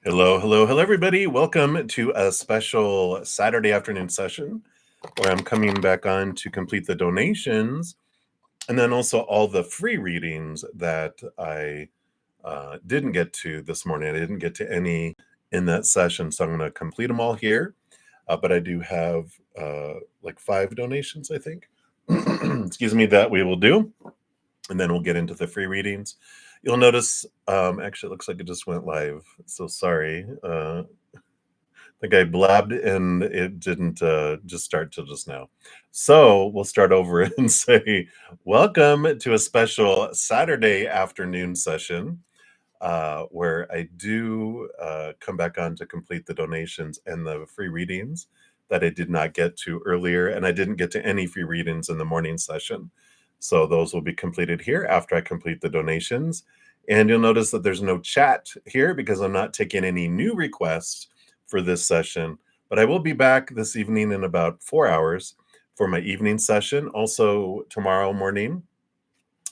Hello, everybody. Welcome to a special Saturday afternoon session where I'm coming back on to complete the donations and then also all the free readings that I didn't get to this morning. I didn't get to any in that session, so I'm going to complete them all here. But I do have like 5 donations, I think. Excuse me, that we will do. And then we'll get into the free readings. You'll notice, actually, it looks like it just went live. So sorry. I think I blabbed and it didn't just start till just now. So we'll start over and say, welcome to a special Saturday afternoon session where I do come back on to complete the donations and the free readings that I did not get to earlier. And I didn't get to any free readings in the morning session. So those will be completed here after I complete the donations. And you'll notice that there's no chat here because I'm not taking any new requests for this session. But I will be back this evening in about 4 hours for my evening session. Also tomorrow morning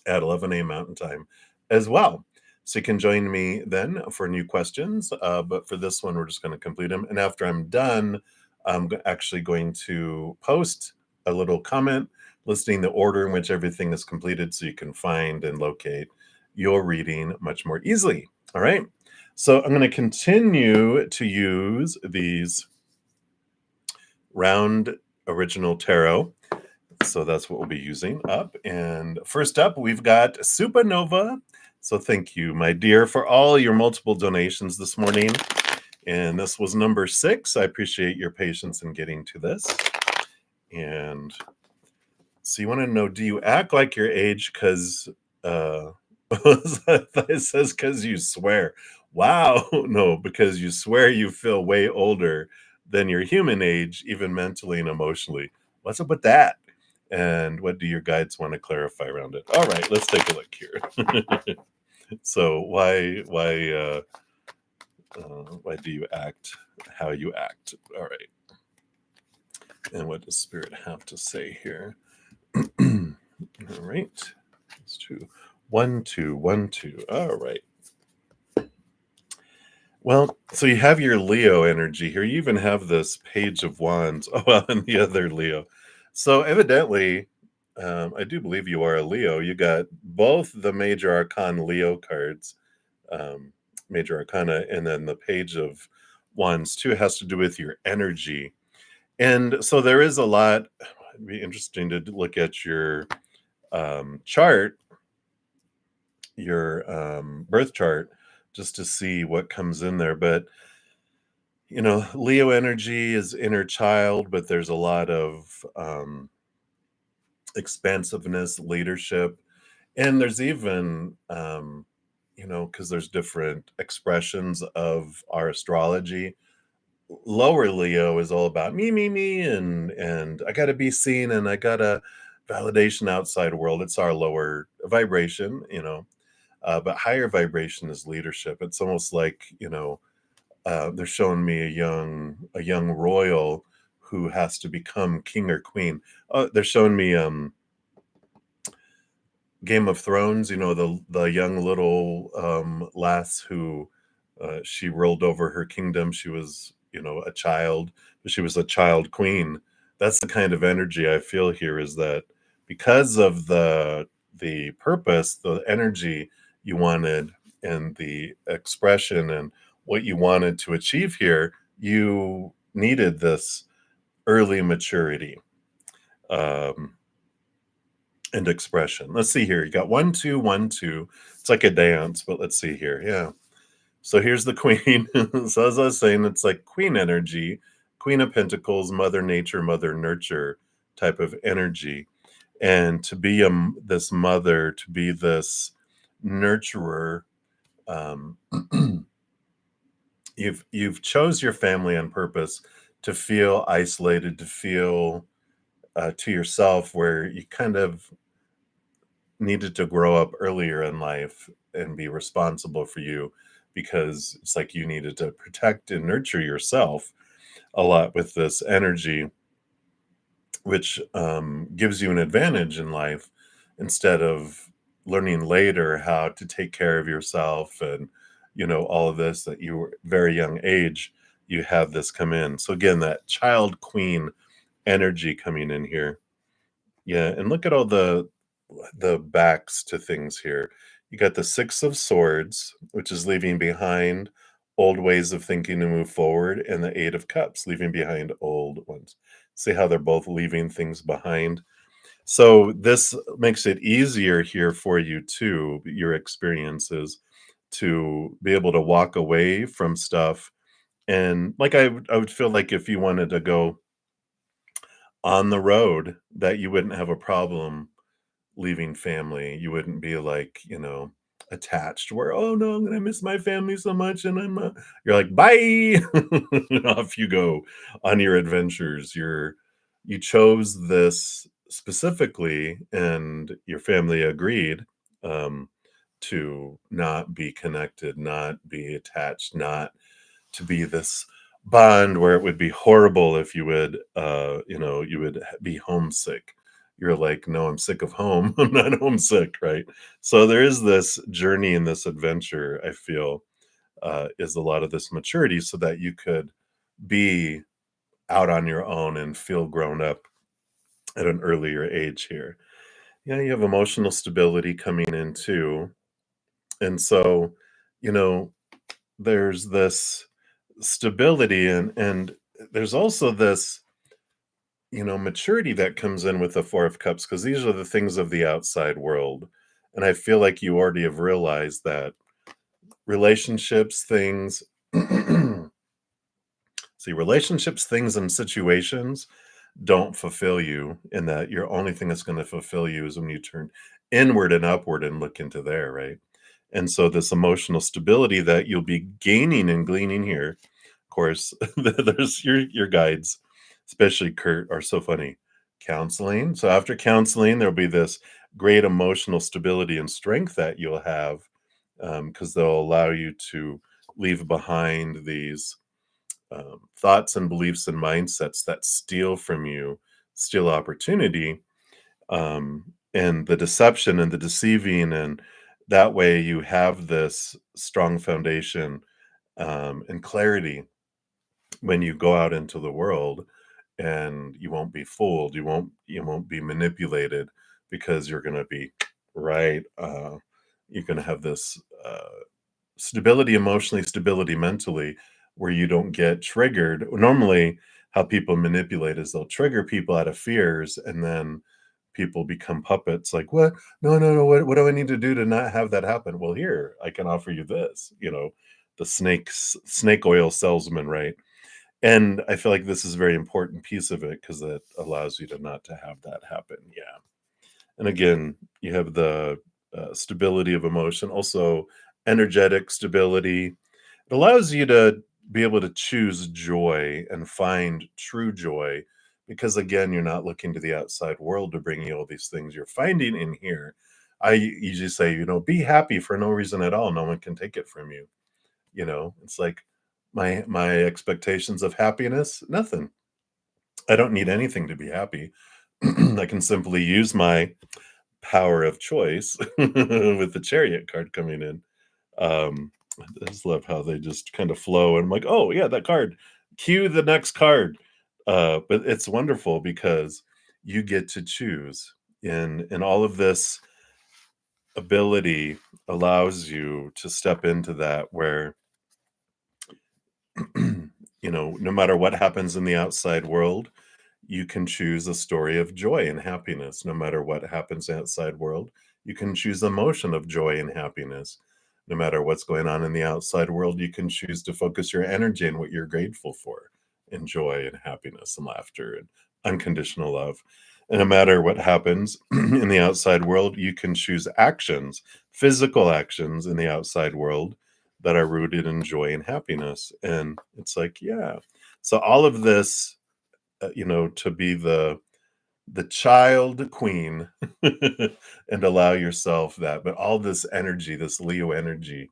at 11 a.m. Mountain Time as well. So you can join me then for new questions. But for this one, we're just going to complete them. And after I'm done, I'm actually going to post a little comment listing the order in which everything is completed so you can find and locate your reading much more easily. All right. So I'm going to continue to use these round original tarot. So that's what we'll be using up. And first up, we've got Supernova. So thank you, my dear, for all your multiple donations this morning. And this was number 6. I appreciate your patience in getting to this. And so you want to know, do you act like your age because it says because you swear? Wow. No, because you swear you feel way older than your human age, even mentally and emotionally. What's up with that? And what do your guides want to clarify around it? All right, let's take a look here. So why do you act how you act? All right. And what does Spirit have to say here? All right. Let's do 1, 2, 1, 2. All right. Well, so you have your Leo energy here. You even have this Page of Wands. Oh, well, and the other Leo. So evidently, I do believe you are a Leo. You got both the Major Arcana Leo cards, Major Arcana, and then the Page of Wands too. It has to do with your energy. And so there is a lot. It'd be interesting to look at your chart, your birth chart, just to see what comes in there. But Leo energy is inner child, but there's a lot of expansiveness, leadership, and there's even because there's different expressions of our astrology. Lower Leo is all about me, and I got to be seen, and I got a validation outside world. It's our lower vibration, but higher vibration is leadership. It's almost like they're showing me a young royal who has to become king or queen. They're showing me Game of Thrones. The young little lass who she rolled over her kingdom. She was a child, but she was a child queen. That's the kind of energy I feel here. Is that because of the purpose, the energy you wanted, and the expression and what you wanted to achieve here, you needed this early maturity and expression. Let's see here. You got 1, 2, 1, 2. It's like a dance, but let's see here. Yeah. So here's the queen. So as I was saying, it's like queen energy, Queen of Pentacles, Mother Nature, Mother Nurture type of energy. And to be this mother, to be this nurturer, you've chose your family on purpose to feel isolated, to feel to yourself, where you kind of needed to grow up earlier in life and be responsible for you, because it's like you needed to protect and nurture yourself a lot with this energy, which gives you an advantage in life instead of learning later how to take care of yourself and all of this, that you were very young age, you have this come in. So again, that child queen energy coming in here. Yeah, and look at all the backs to things here. You got the 6 of Swords, which is leaving behind old ways of thinking to move forward, and the 8 of Cups, leaving behind old ones. See how they're both leaving things behind? So this makes it easier here for you too, your experiences, to be able to walk away from stuff. And like I would feel like if you wanted to go on the road, that you wouldn't have a problem leaving family. You wouldn't be like, attached where, oh no, I'm gonna miss my family so much. And you're like, bye. Off you go on your adventures. You chose this specifically, and your family agreed, um, to not be connected, not be attached, not to be this bond where it would be horrible if you would be homesick. You're like, no, I'm sick of home. I'm not homesick, right? So there is this journey and this adventure, I feel, is a lot of this maturity so that you could be out on your own and feel grown up at an earlier age here. Yeah, you have emotional stability coming in too. And so, you know, there's this stability, and there's also this, maturity that comes in with the 4 of Cups, because these are the things of the outside world. And I feel like you already have realized that relationships, things, see, relationships, things, and situations don't fulfill you, and that your only thing that's going to fulfill you is when you turn inward and upward and look into there, right? And so this emotional stability that you'll be gaining and gleaning here, of course, there's your guides, especially Kurt, are so funny. Counseling. So after counseling, there'll be this great emotional stability and strength that you'll have, because they'll allow you to leave behind these thoughts and beliefs and mindsets that steal from you, steal opportunity, and the deception and the deceiving. And that way you have this strong foundation, and clarity when you go out into the world, and you won't be fooled, you won't be manipulated, because you're going to be right. You're going to have this stability emotionally, stability mentally, where you don't get triggered. Normally, how people manipulate is they'll trigger people out of fears, and then people become puppets. Like, what? No, no, no. What do I need to do to not have that happen? Well, here, I can offer you this, the snake oil salesman, right? And I feel like this is a very important piece of it, because it allows you to not to have that happen. Yeah. And again, you have the stability of emotion, also energetic stability. It allows you to be able to choose joy and find true joy, because again, you're not looking to the outside world to bring you all these things. You're finding in here. I usually say, be happy for no reason at all. No one can take it from you. It's like my expectations of happiness, nothing. I don't need anything to be happy. I can simply use my power of choice with the Chariot card coming in. I just love how they just kind of flow, and I'm like, "Oh, yeah, that card. Cue the next card." But it's wonderful because you get to choose, and all of this ability allows you to step into that where, no matter what happens in the outside world, you can choose a story of joy and happiness. No matter what happens outside world, you can choose emotion of joy and happiness. No matter what's going on in the outside world, you can choose to focus your energy on what you're grateful for, and joy and happiness and laughter and unconditional love. And no matter what happens in the outside world, you can choose actions, physical actions in the outside world, that are rooted in joy and happiness. And it's like, yeah. So all of this, to be the child queen, and allow yourself that. But all this energy, this Leo energy,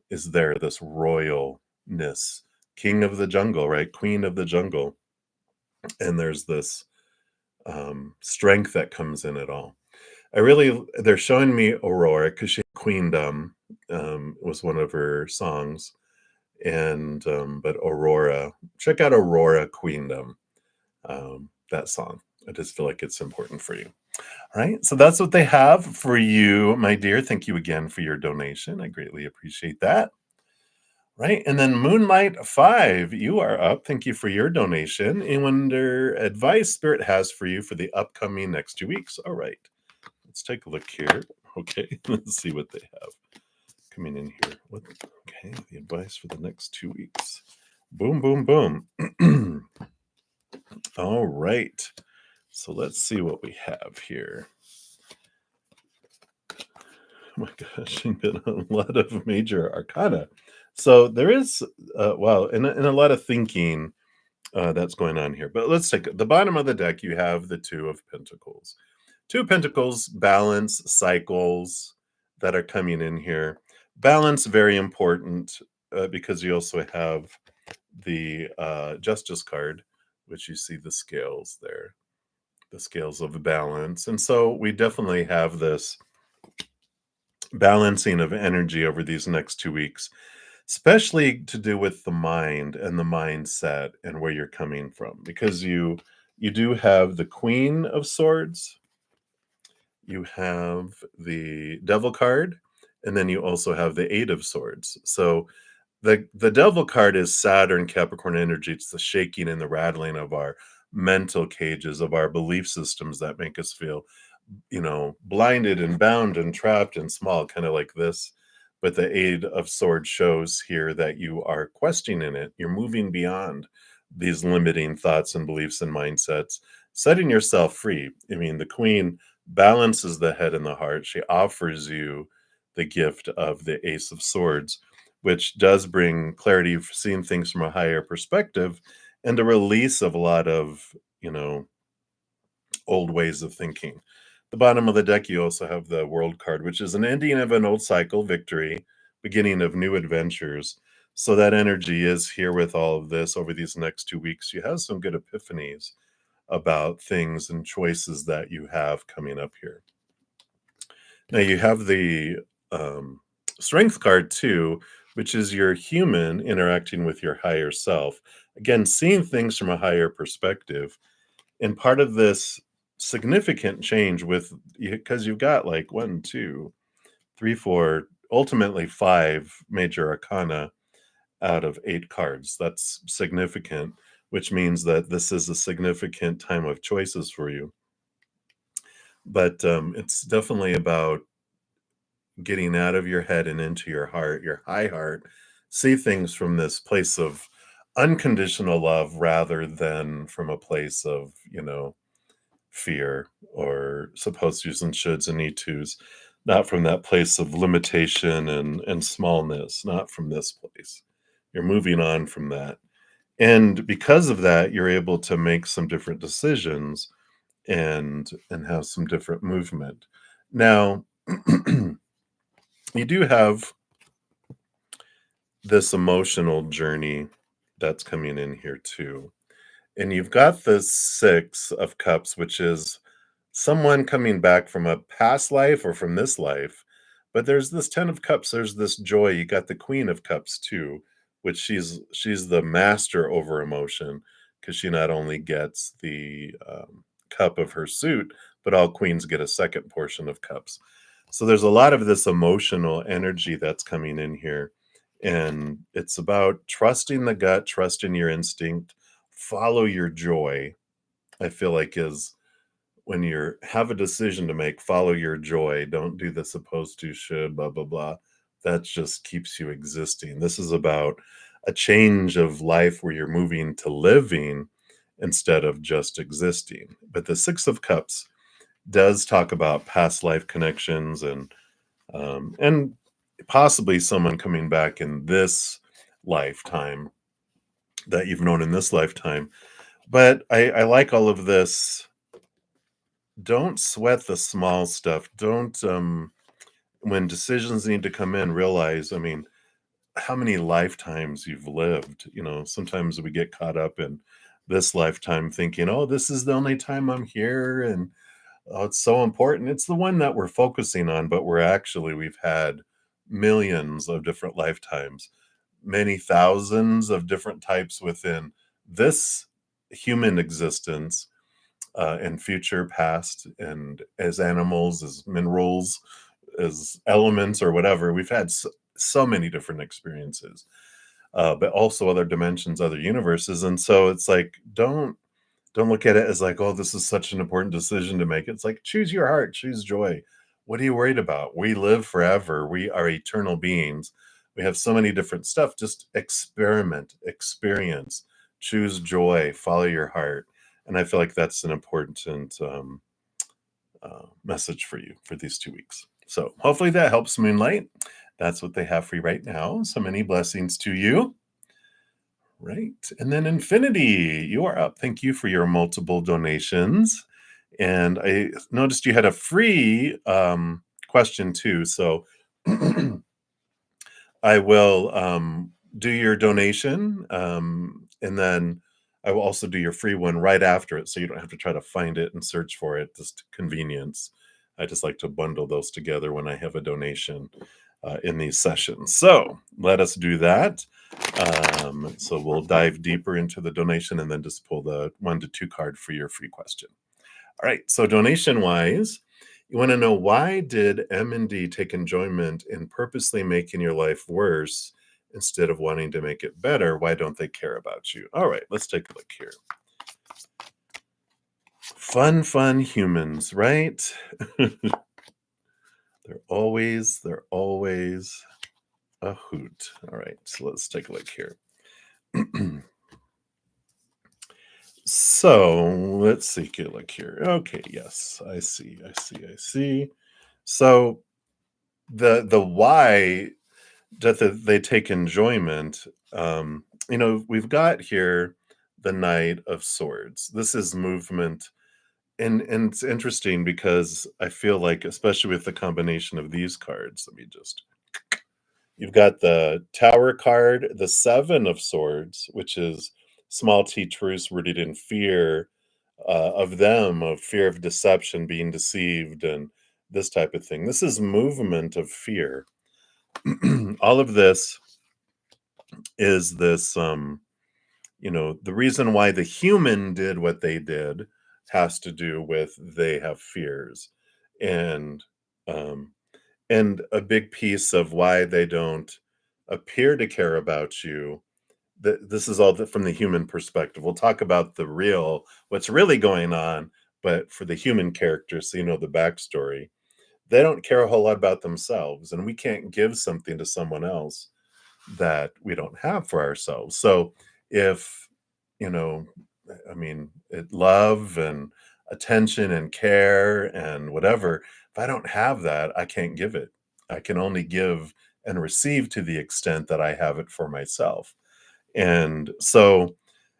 is there, this royalness, king of the jungle, right? Queen of the jungle. And there's this strength that comes in it all. They're showing me Aurora, because she had queendom, was one of her songs. And but Aurora, check out Aurora Queendom, that song. I just feel like it's important for you. All right, so that's what they have for you, my dear. Thank you again for your donation. I greatly appreciate that. Right, and then Moonlight 5, you are up. Thank you for your donation. And wonder advice Spirit has for you for the upcoming next 2 weeks. All right, let's take a look here. Okay, let's see what they have coming in here. Okay, the advice for the next 2 weeks. Boom, boom, boom. All right, so let's see what we have here. Oh my gosh, I got a lot of major arcana. So there is, well, and a lot of thinking that's going on here. But let's take the bottom of the deck. You have the Two of Pentacles. Two of Pentacles, balance, cycles that are coming in here. Balance, very important because you also have the Justice card, which you see the scales there, the scales of balance. And so we definitely have this balancing of energy over these next 2 weeks, especially to do with the mind and the mindset and where you're coming from, because you do have the Queen of Swords, you have the Devil card, and then you also have the Eight of Swords. So the Devil card is Saturn Capricorn energy. It's the shaking and the rattling of our mental cages, of our belief systems that make us feel, blinded and bound and trapped and small, kind of like this. But the Eight of Swords shows here that you are questioning it. You're moving beyond these limiting thoughts and beliefs and mindsets, setting yourself free. I mean, the Queen balances the head and the heart. She offers you the gift of the Ace of Swords, which does bring clarity, seeing things from a higher perspective, and a release of a lot of, old ways of thinking. The bottom of the deck, you also have the World card, which is an ending of an old cycle, victory, beginning of new adventures. So that energy is here with all of this over these next 2 weeks. You have some good epiphanies about things and choices that you have coming up here. Now you have the Strength card too, which is your human interacting with your higher self. Again, seeing things from a higher perspective. And part of this significant change with, because you've got like 1, 2, 3, 4, ultimately 5 major arcana out of 8 cards. That's significant, which means that this is a significant time of choices for you. But it's definitely about getting out of your head and into your heart, your high heart, see things from this place of unconditional love rather than from a place of, fear or supposed tos and shoulds and need tos, not from that place of limitation and smallness, not from this place. You're moving on from that. And because of that, you're able to make some different decisions and have some different movement. Now, you do have this emotional journey that's coming in here too. And you've got the Six of Cups, which is someone coming back from a past life or from this life. But there's this 10 of Cups, there's this joy. You got the Queen of Cups too, which she's the master over emotion, because she not only gets the cup of her suit, but all queens get a second portion of cups. So there's a lot of this emotional energy that's coming in here. And it's about trusting the gut, trusting your instinct, follow your joy. I feel like is when you have a decision to make, follow your joy. Don't do the supposed to, should, blah, blah, blah. That just keeps you existing. This is about a change of life where you're moving to living instead of just existing. But the Six of Cups does talk about past life connections and possibly someone coming back in this lifetime that you've known in this lifetime. But I like all of this. Don't sweat the small stuff. Don't when decisions need to come in, realize, I mean, how many lifetimes you've lived. Sometimes we get caught up in this lifetime thinking, oh, this is the only time I'm here, and oh, it's so important. It's the one that we're focusing on, but we've had millions of different lifetimes, many thousands of different types within this human existence, and future, past, and as animals, as minerals, as elements, or whatever. We've had so many different experiences, but also other dimensions, other universes. And so it's like, don't look at it as like, oh, this is such an important decision to make. It's like, choose your heart, choose joy. What are you worried about? We live forever. We are eternal beings. We have so many different stuff. Just experiment, experience, choose joy, follow your heart. And I feel like that's an important message for you for these 2 weeks. So hopefully that helps, Moonlight. That's what they have for you right now. So many blessings to you. Right. And then Infinity, you are up. Thank you for your multiple donations. And I noticed you had a free question too. So I will do your donation, and then I will also do your free one right after it, so you don't have to try to find it and search for it. Just convenience. I just like to bundle those together when I have a donation in these sessions. So let us do that. So we'll dive deeper into the donation and then just pull the 1 to 2 card for your free question. All right. So donation wise, you want to know, why did M&D take enjoyment in purposely making your life worse instead of wanting to make it better? Why don't they care about you? All right, let's take a look here. Fun humans, right? They're always a hoot. All right, so let's take a look here. So let's see. Look here. Okay, yes, I see. So the why that they take enjoyment. We've got here the Knight of Swords. This is movement, and it's interesting because I feel like, especially with the combination of these cards, you've got the Tower card, the Seven of Swords, which is small t truce rooted in fear of fear of deception, being deceived, and this type of thing. This is movement of fear. All of this is this, the reason why the human did what they did has to do with they have fears. And um, and a big piece of why they don't appear to care about you, this is all from the human perspective. We'll talk about what's really going on, but for the human characters, so you know the backstory, they don't care a whole lot about themselves, and we can't give something to someone else that we don't have for ourselves. So if, you know, I mean, love and attention and care and whatever, if I don't have that, I can't give it. I can only give and receive to the extent that I have it for myself. And so,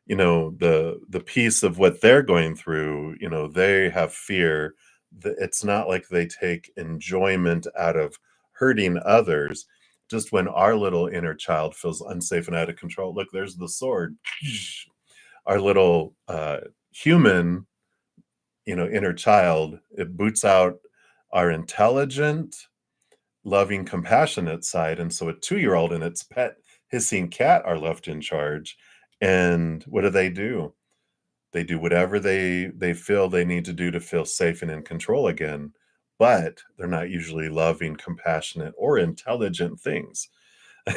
the piece of what they're going through, they have fear. It's not like they take enjoyment out of hurting others. Just when our little inner child feels unsafe and out of control, look, there's the sword. Our little human, inner child, it boots out our intelligent, loving, compassionate side. And so a 2-year-old and its pet hissing cat are left in charge. And what do? They do whatever they feel they need to do to feel safe and in control again. But they're not usually loving, compassionate, or intelligent things.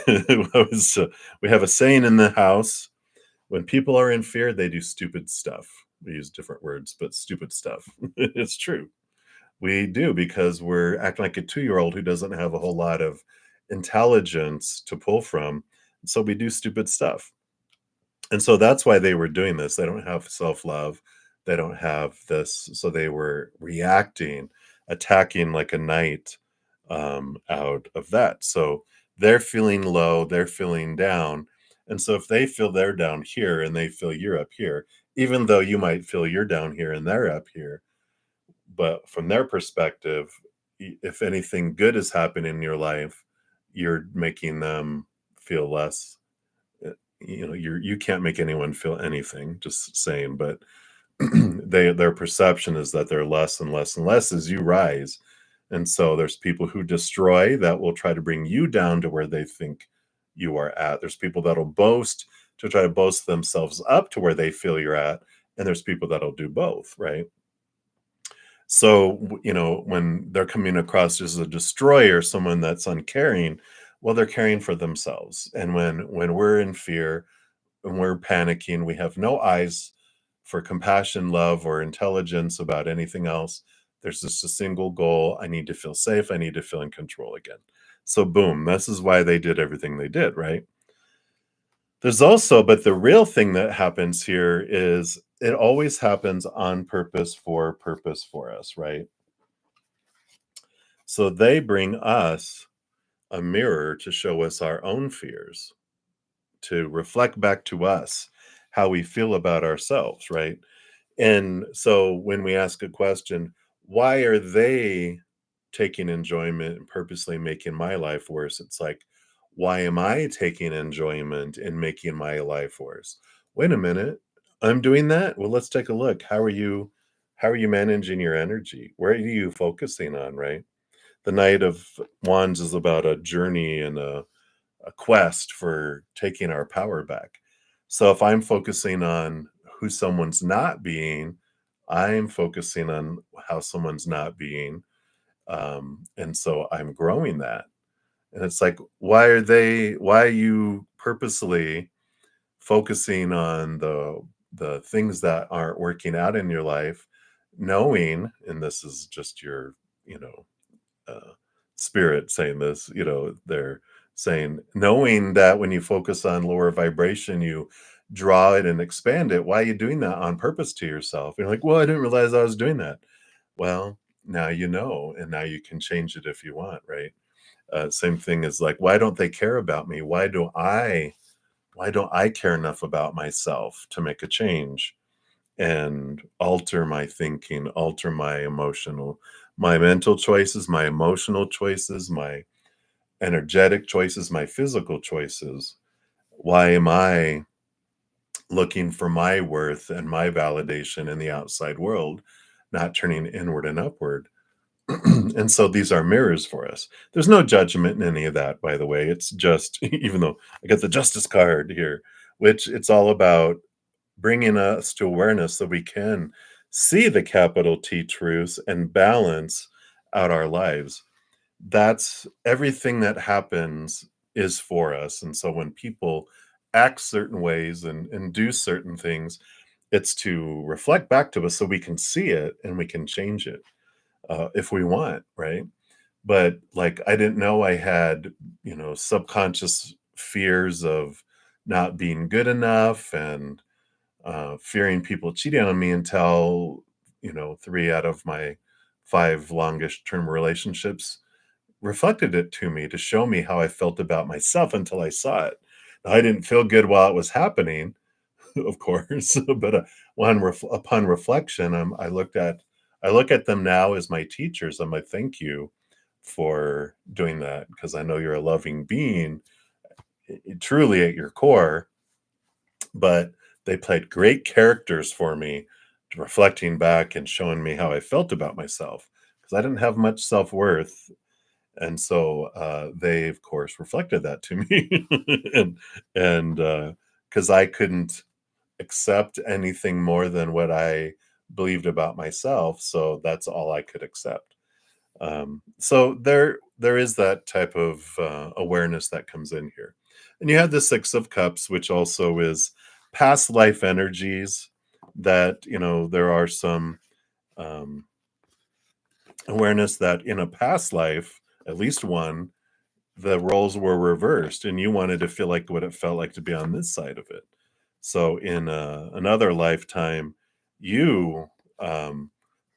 We have a saying in the house: when people are in fear, they do stupid stuff. We use different words, but stupid stuff. It's true. We do, because we're acting like a 2-year-old who doesn't have a whole lot of intelligence to pull from. So we do stupid stuff. And so that's why they were doing this. They don't have self-love. They don't have this. So they were reacting, attacking like a knight, out of that. So they're feeling low, they're feeling down. And so if they feel they're down here and they feel you're up here, even though you might feel you're down here and they're up here, but from their perspective, if anything good is happening in your life, you're making them feel less. You can't make anyone feel anything, just saying. But their perception is that they're less and less and less as you rise. And so there's people who destroy that will try to bring you down to where they think you are at. There's people that'll boast to try to boast themselves up to where they feel you're at. And there's people that'll do both, right? So, when they're coming across as a destroyer, someone that's uncaring, well, they're caring for themselves. And when we're in fear, when we're panicking, we have no eyes for compassion, love, or intelligence about anything else. There's just a single goal. I need to feel safe. I need to feel in control again. So, boom, this is why they did everything they did, right? But the real thing that happens here is it always happens on purpose for us, right? So they bring us a mirror to show us our own fears, to reflect back to us how we feel about ourselves, right? And so when we ask a question, why are they taking enjoyment and purposely making my life worse? It's like, why am I taking enjoyment in making my life worse? Wait a minute. I'm doing that? Well, let's take a look. How are you managing your energy? Where are you focusing on, right? The Knight of Wands is about a journey and a quest for taking our power back. So if I'm focusing on who someone's not being, I'm focusing on how someone's not being. And so I'm growing that. And it's like, why are you purposely focusing on the things that aren't working out in your life, knowing, and this is just your, you know, uh, spirit saying this, they're saying, knowing that when you focus on lower vibration, you draw it and expand it. Why are you doing that on purpose to yourself? You're like, well, I didn't realize I was doing that. Well, now you know, and now you can change it if you want, right? Same thing is like, why don't they care about me? Why don't I care enough about myself to make a change and alter my thinking, alter my mental choices, my emotional choices, my energetic choices, my physical choices? Why am I looking for my worth and my validation in the outside world, not turning inward and upward? And so these are mirrors for us. There's no judgment in any of that, by the way. It's just, even though I got the justice card here, which it's all about bringing us to awareness so we can see the capital T truths and balance out our lives. That's everything that happens is for us. And so when people act certain ways and do certain things, it's to reflect back to us so we can see it and we can change it if we want, right? But like, I didn't know I had, subconscious fears of not being good enough and fearing people cheating on me until, three out of my five longest term relationships reflected it to me to show me how I felt about myself until I saw it. Now, I didn't feel good while it was happening, of course, but upon reflection, I look at them now as my teachers. I'm like, thank you for doing that because I know you're a loving being, truly at your core. But they played great characters for me, reflecting back and showing me how I felt about myself because I didn't have much self worth, and so they of course reflected that to me, and because I couldn't accept anything more than what I believed about myself, so that's all I could accept. So there is that type of awareness that comes in here. And you have the Six of Cups, which also is past life energies, that there are some um, awareness that in a past life, at least one, the roles were reversed and you wanted to feel like what it felt like to be on this side of it. So in another lifetime, you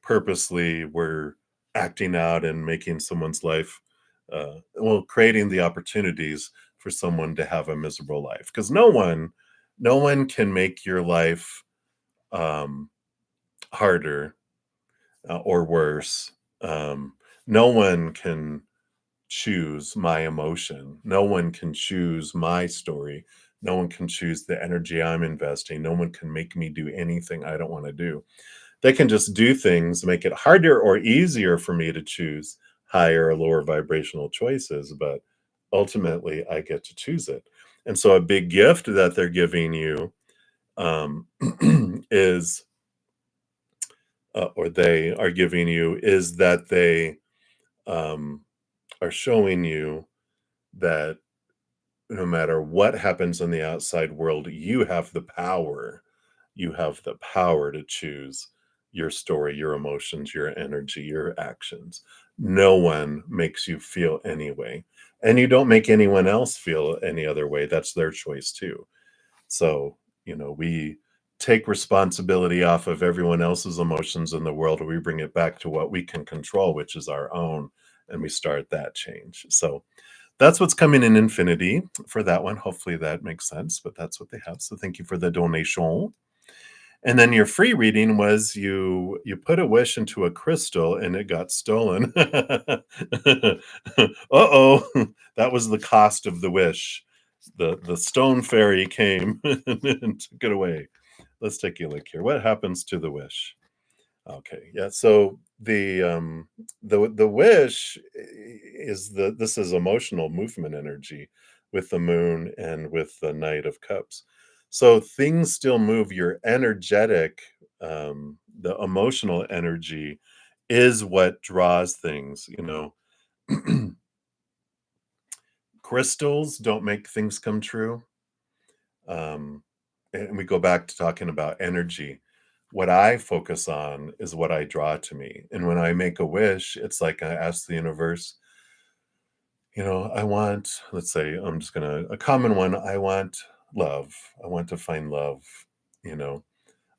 purposely were acting out and making someone's life, creating the opportunities for someone to have a miserable life. Because no one can make your life um, harder or worse. No one can choose my emotion. No one can choose my story. No one can choose the energy I'm investing. No one can make me do anything I don't want to do. They can just do things, make it harder or easier for me to choose higher or lower vibrational choices, but ultimately I get to choose it. And so a big gift that they're giving you um, is, or they are giving you, is that they um, are showing you that no matter what happens in the outside world, you have the power. You have the power to choose your story, your emotions, your energy, your actions. No one makes you feel any way. And you don't make anyone else feel any other way. That's their choice too. So, we take responsibility off of everyone else's emotions in the world, and we bring it back to what we can control, which is our own, and we start that change. So, that's what's coming in Infinity for that one. Hopefully that makes sense, but that's what they have. So thank you for the donation. And then your free reading was you put a wish into a crystal and it got stolen. Uh-oh. That was the cost of the wish. The stone fairy came and took it away. Let's take a look here. What happens to the wish? Okay, yeah. So the wish is this is emotional movement energy with the moon and with the Knight of Cups. So things still move. Your energetic, the emotional energy is what draws things. Crystals don't make things come true. Um, and we go back to talking about energy. What I focus on is what I draw to me. And when I make a wish, it's like I ask the universe, I want, let's say, a common one, I want love. I want to find love, you know,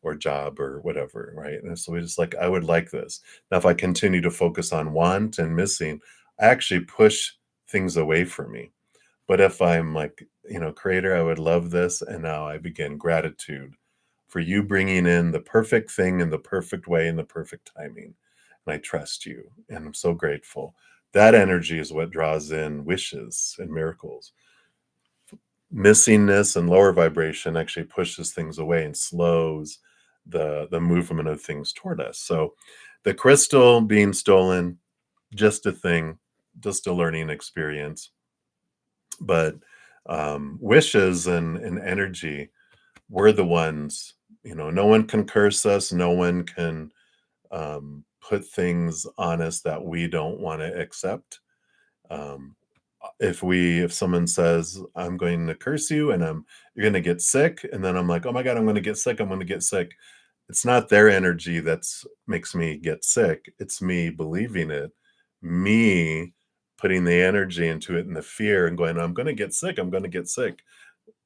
or job or whatever, right? And so we just like, I would like this. Now, if I continue to focus on want and missing, I actually push things away from me. But if I'm like, Creator, I would love this. And now I begin gratitude for you bringing in the perfect thing in the perfect way in the perfect timing. And I trust you. And I'm so grateful. That energy is what draws in wishes and miracles. Missingness and lower vibration actually pushes things away and slows the movement of things toward us. So the crystal being stolen, just a thing, just a learning experience. But wishes and energy, we're the ones, no one can curse us, no one can put things on us that we don't want to accept. um, if someone says, I'm going to curse you and you're going to get sick, and then I'm like, oh my god, I'm going to get sick, I'm going to get sick, it's not their energy that's makes me get sick, it's me believing it, me putting the energy into it and the fear and going, I'm going to get sick, I'm going to get sick.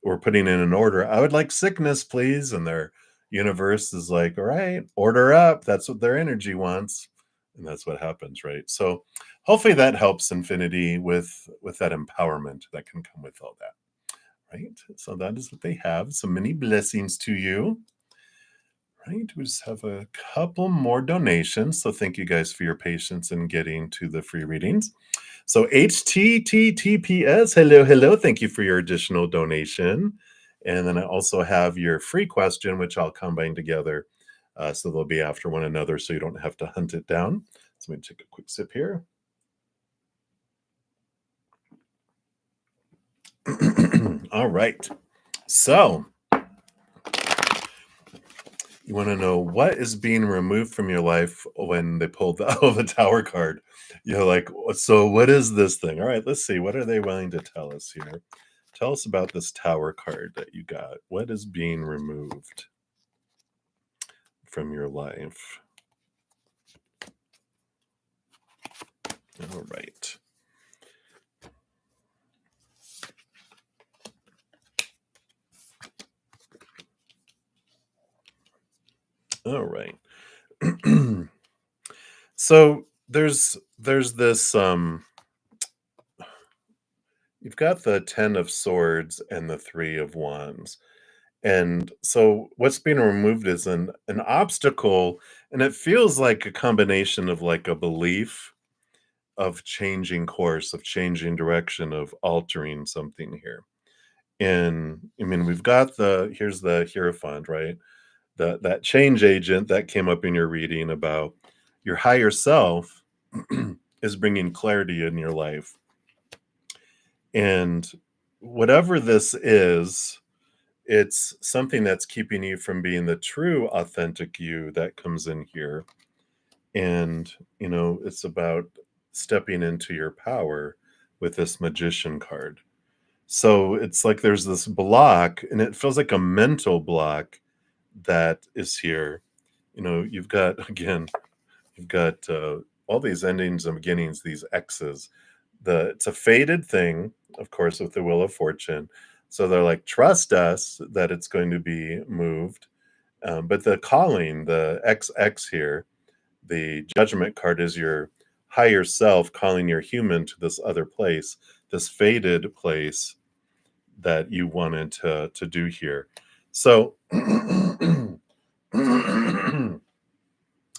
Or putting in an order, I would like sickness, please. And their universe is like, all right, order up. That's what their energy wants. And that's what happens, right? So hopefully that helps Infinity with that empowerment that can come with all that. Right. So that is what they have. So many blessings to you. Right. We just have a couple more donations. So thank you guys for your patience in getting to the free readings. So HTTTPS, hello, hello. Thank you for your additional donation. And then I also have your free question, which I'll combine together. So they'll be after one another, so you don't have to hunt it down. So let me take a quick sip here. All right. So you want to know what is being removed from your life when they pulled the Tower card. You're like, so what is this thing? All right, let's see. What are they willing to tell us here? Tell us about this Tower card that you got. What is being removed from your life? All right. All right. So there's this you've got the 10 of swords and the 3 of wands. And so what's being removed is an obstacle, and it feels like a combination of like a belief of changing course, of changing direction, of altering something here. And I mean, we've got here's the Hierophant, right? That change agent that came up in your reading about your higher self is bringing clarity in your life. And whatever this is, it's something that's keeping you from being the true authentic you that comes in here. And, it's about stepping into your power with this magician card. So it's like there's this block, and it feels like a mental block that is here. You've got, again, you've got all these endings and beginnings, these X's. It's a faded thing, of course, with the Wheel of Fortune. So they're like, trust us that it's going to be moved. But the calling, the XX here, the judgment card is your higher self calling your human to this other place, this faded place that you wanted to do here. So, and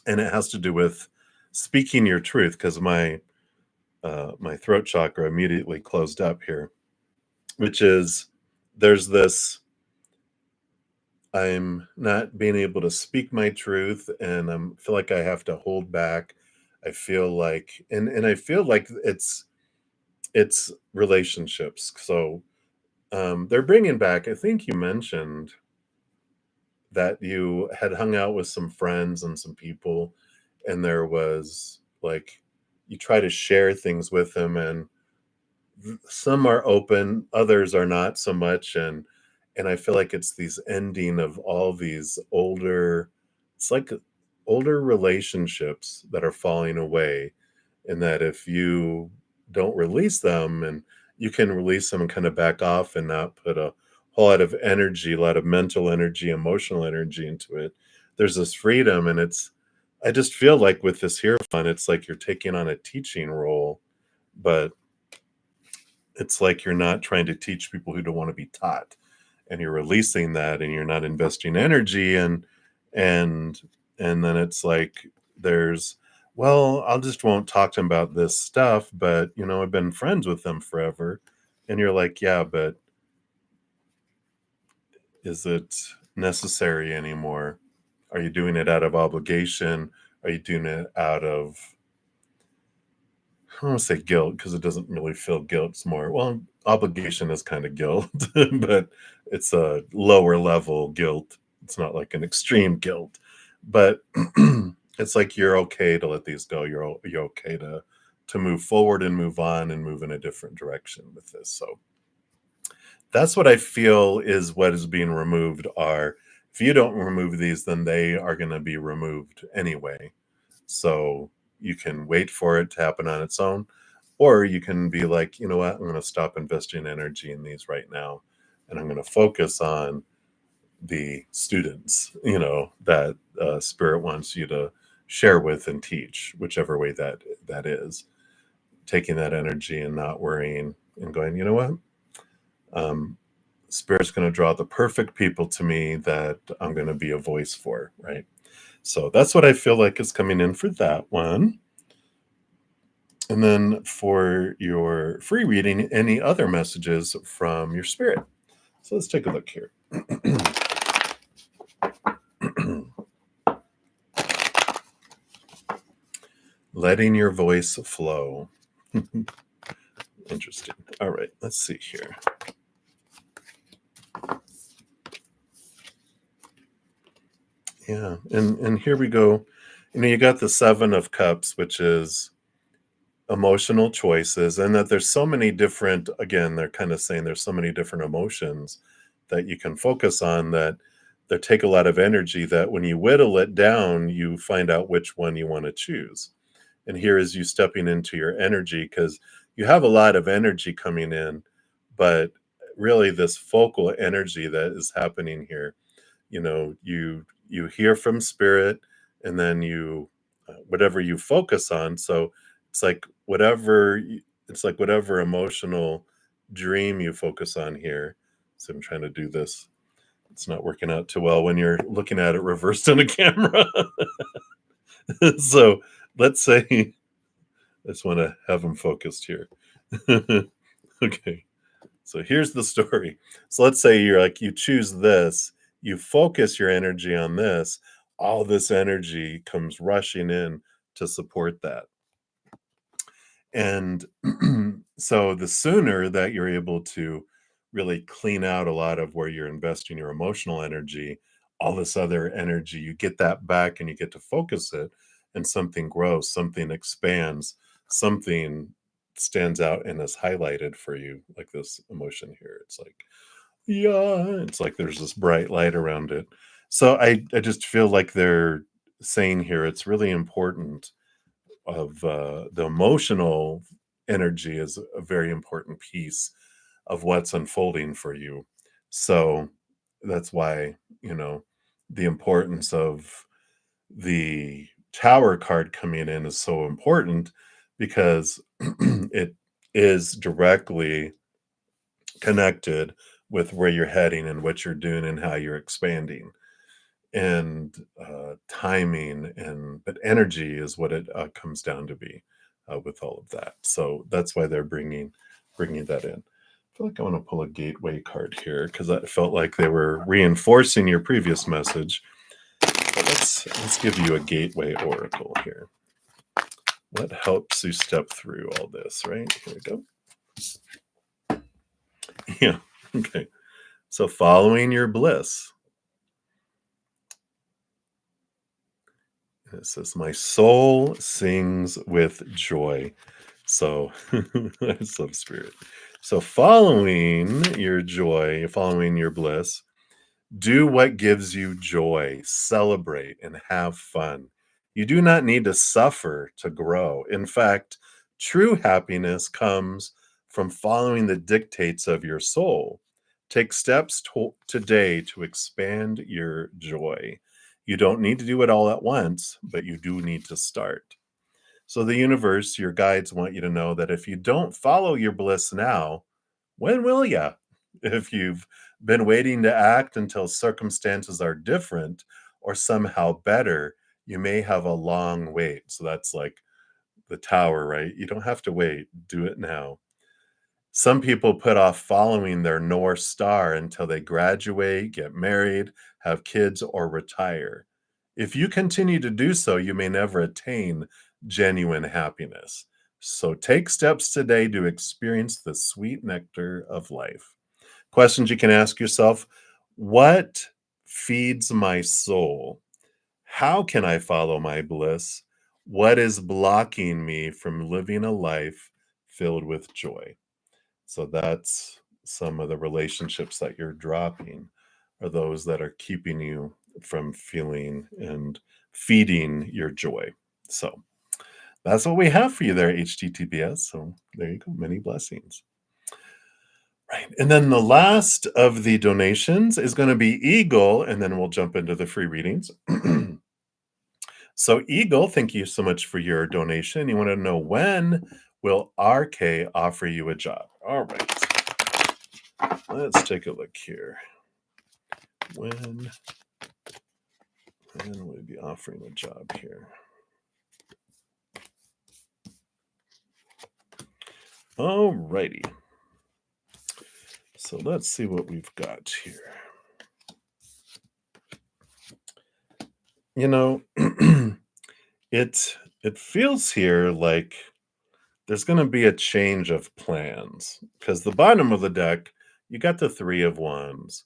it has to do with speaking your truth, because my throat chakra immediately closed up here, which is there's this, I'm not being able to speak my truth, and I feel like I have to hold back. I feel like, and I feel like it's relationships. So they're bringing back, I think you mentioned that you had hung out with some friends and some people, and there was like, you try to share things with them, and some are open, others are not so much. And I feel like it's these ending of all these older, it's like older relationships that are falling away, and that if you don't release them, and you can release them and kind of back off and not put a whole lot of energy, a lot of mental energy, emotional energy into it, there's this freedom. And I just feel like with this Hierophant, it's like you're taking on a teaching role, but it's like you're not trying to teach people who don't want to be taught, and you're releasing that, and you're not investing energy. And then it's like there's, well, I'll just won't talk to them about this stuff, but I've been friends with them forever. And you're like, yeah, but is it necessary anymore? Are you doing it out of obligation? Are you doing it out of, I don't want to say guilt, because it doesn't really feel guilt. It's more, well, obligation is kind of guilt, but it's a lower level guilt. It's not like an extreme guilt, but it's like you're okay to let these go. You're okay to move forward and move on and move in a different direction with this. So that's what I feel is what is being removed. Are, if you don't remove these, then they are going to be removed anyway. So you can wait for it to happen on its own, or you can be like, you know what, I'm going to stop investing energy in these right now, and I'm going to focus on the students, that Spirit wants you to share with and teach, whichever way that is. Taking that energy and not worrying, and going, you know what, Spirit's going to draw the perfect people to me that I'm going to be a voice for, right? So that's what I feel like is coming in for that one. And then for your free reading, any other messages from your spirit. So let's take a look here. Letting your voice flow. Interesting. All right, let's see here. Yeah, and here we go. You got the Seven of Cups, which is emotional choices, and that there's so many different, again, they're kind of saying there's so many different emotions that you can focus on, that they take a lot of energy, that when you whittle it down, you find out which one you want to choose. And here is you stepping into your energy, because you have a lot of energy coming in, but really this focal energy that is happening here, you hear from Spirit, and then you whatever you focus on. So it's like whatever emotional dream you focus on here. So I'm trying to do this. It's not working out too well when you're looking at it reversed on a camera. So let's say, I just want to have them focused here. Okay. So here's the story. So let's say you're like, you choose this, you focus your energy on this, all this energy comes rushing in to support that. And so the sooner that you're able to really clean out a lot of where you're investing your emotional energy, all this other energy, you get that back and you get to focus it, and something grows, something expands, something stands out and is highlighted for you, like this emotion here. It's like, yeah, it's like there's this bright light around it. So I just feel like they're saying here it's really important of the emotional energy is a very important piece of what's unfolding for you. So that's why, the importance of the tower card coming in is so important, because it is directly connected with where you're heading and what you're doing and how you're expanding, and timing, and but energy is what it comes down to be, with all of that. So that's why they're bringing that in. I feel like I want to pull a gateway card here because I felt like they were reinforcing your previous message. But let's give you a gateway oracle here. What helps you step through all this? Right, here we go. Yeah. Okay. So following your bliss. It says, "My soul sings with joy." So I love spirit. So following your joy, following your bliss, do what gives you joy, celebrate, and have fun. You do not need to suffer to grow. In fact, true happiness comes from following the dictates of your soul. Take steps today to expand your joy. You don't need to do it all at once, but you do need to start. So, the universe, your guides want you to know that if you don't follow your bliss now, when will ya? If you've been waiting to act until circumstances are different or somehow better, you may have a long wait. So that's like the tower, right? You don't have to wait, do it now. Some people put off following their North Star until they graduate, get married, have kids, or retire. If you continue to do so, you may never attain genuine happiness. So take steps today to experience the sweet nectar of life. Questions you can ask yourself: what feeds my soul? How can I follow my bliss? What is blocking me from living a life filled with joy? So that's some of the relationships that you're dropping, are those that are keeping you from feeling and feeding your joy. So that's what we have for you there, HTTPS. So there you go. Many blessings. Right. And then the last of the donations is going to be Eagle, and then we'll jump into the free readings. So, Eagle, thank you so much for your donation. You want to know, when will RK offer you a job? All right. Let's take a look here. When will we be offering a job here? All righty. So let's see what we've got here. It feels here like there's going to be a change of plans, because the bottom of the deck, you got the Three of Wands.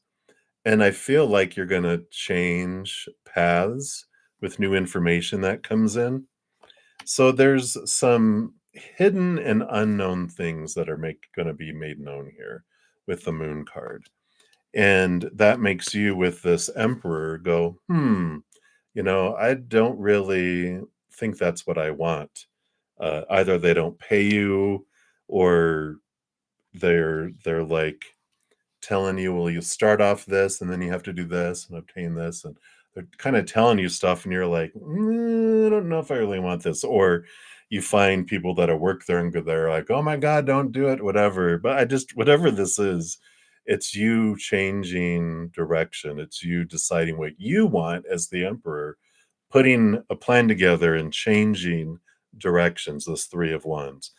And I feel like you're going to change paths with new information that comes in. So there's some hidden and unknown things that are going to be made known here with the Moon card. And that makes you, with this Emperor, go, I don't really think that's what I want. Either they don't pay you, or they're like telling you, well, you start off this and then you have to do this and obtain this, and they're kind of telling you stuff and you're like, I don't know if I really want this. Or you find people that are work there and they're like, oh my god, don't do it, whatever. But whatever this is, it's you changing direction, it's you deciding what you want as the Emperor, putting a plan together and changing directions, this Three of Wands.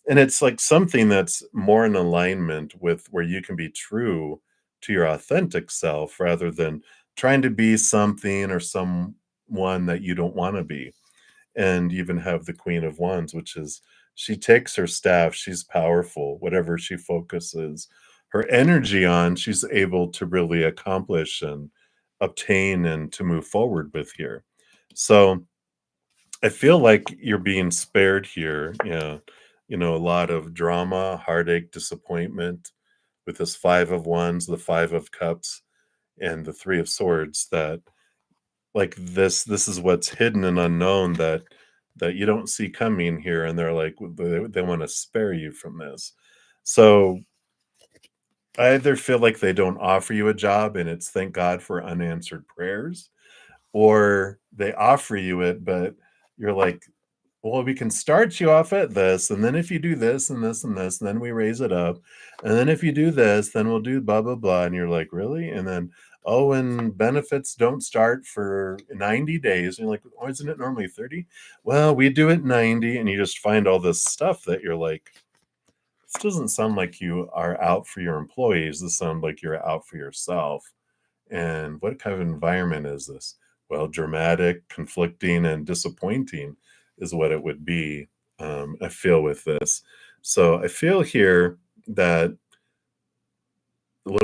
And it's like something that's more in alignment with where you can be true to your authentic self, rather than trying to be something or someone that you don't want to be. And even have the Queen of Wands, which is she takes her staff, she's powerful, whatever she focuses her energy on, she's able to really accomplish and obtain and to move forward with here. So I feel like you're being spared here. Yeah. A lot of drama, heartache, disappointment with this Five of Wands, the Five of Cups, and the Three of Swords, that like this is what's hidden and unknown that you don't see coming here, and they're like they want to spare you from this. So I either feel like they don't offer you a job and it's thank God for unanswered prayers, or they offer you it, but you're like, well, we can start you off at this, and then if you do this and this and this, then we raise it up, and then if you do this, then we'll do blah blah blah, and you're like, really? And then, oh, and benefits don't start for 90 days, and you're like, oh, isn't it normally 30? Well, we do it 90, and you just find all this stuff that you're like, this doesn't sound like you are out for your employees. This sounds like you're out for yourself. And what kind of environment is this? Well, dramatic, conflicting, and disappointing is what it would be. I feel with this. So I feel here that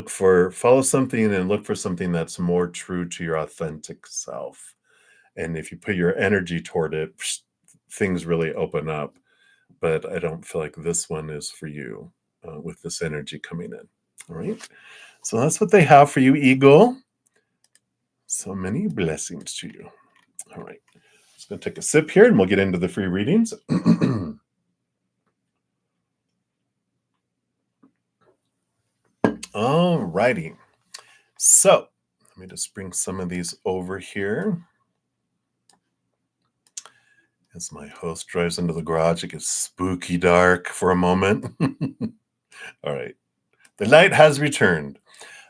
follow something and look for something that's more true to your authentic self. And if you put your energy toward it, things really open up. But I don't feel like this one is for you with this energy coming in. All right. So that's what they have for you, Eagle. So many blessings to you. All right. Just going to take a sip here and we'll get into the free readings. All righty. So let me just bring some of these over here. As my host drives into the garage, it gets spooky dark for a moment. All right. The light has returned.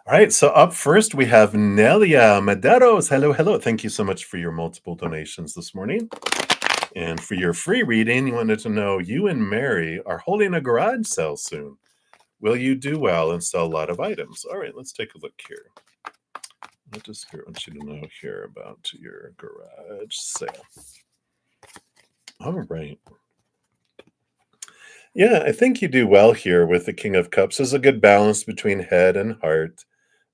All right, so up first we have Nelia Maderos. Hello, hello. Thank you so much for your multiple donations this morning. And for your free reading, you wanted to know you and Mary are holding a garage sale soon. Will you do well and sell a lot of items? All right, let's take a look here. What does Spirit want you to know here about your garage sale? All right. Yeah, I think you do well here with the King of Cups. There's a good balance between head and heart.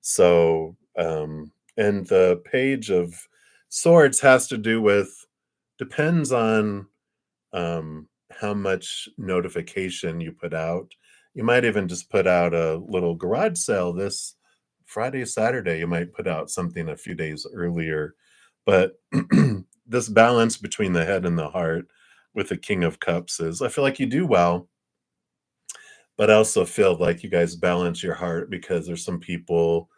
So, and the Page of Swords has to do with, depends on how much notification you put out. You might even just put out a little garage sale this Friday, Saturday. You might put out something a few days earlier. But this balance between the head and the heart with the King of Cups is, I feel like you do well, but I also feel like you guys balance your heart because there's some people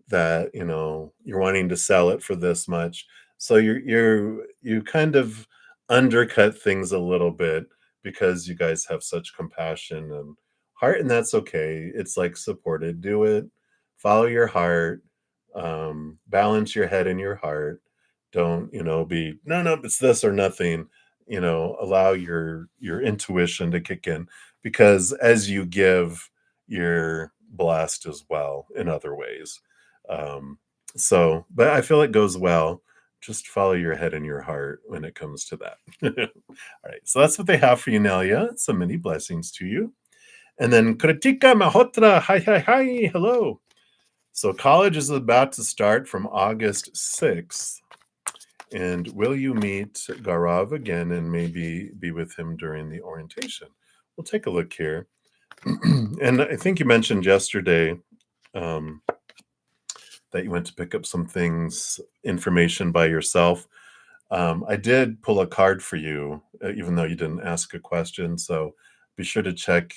that, you're wanting to sell it for this much. So you kind of undercut things a little bit because you guys have such compassion and heart, and that's okay. It's like supported. Do it. Follow your heart. Balance your head and your heart. Don't, be no, it's this or nothing. Allow your intuition to kick in, because as you give, you're blessed as well in other ways. But I feel it goes well. Just follow your head and your heart when it comes to that. All right, so that's what they have for you, Nelia. So many blessings to you. And then Kritika Mahotra, hi, hi, hi, hello. So college is about to start from August 6th. And will you meet Gaurav again and maybe be with him during the orientation? We'll take a look here. And I think you mentioned yesterday that you went to pick up some information by yourself. I did pull a card for you, even though you didn't ask a question. So be sure to check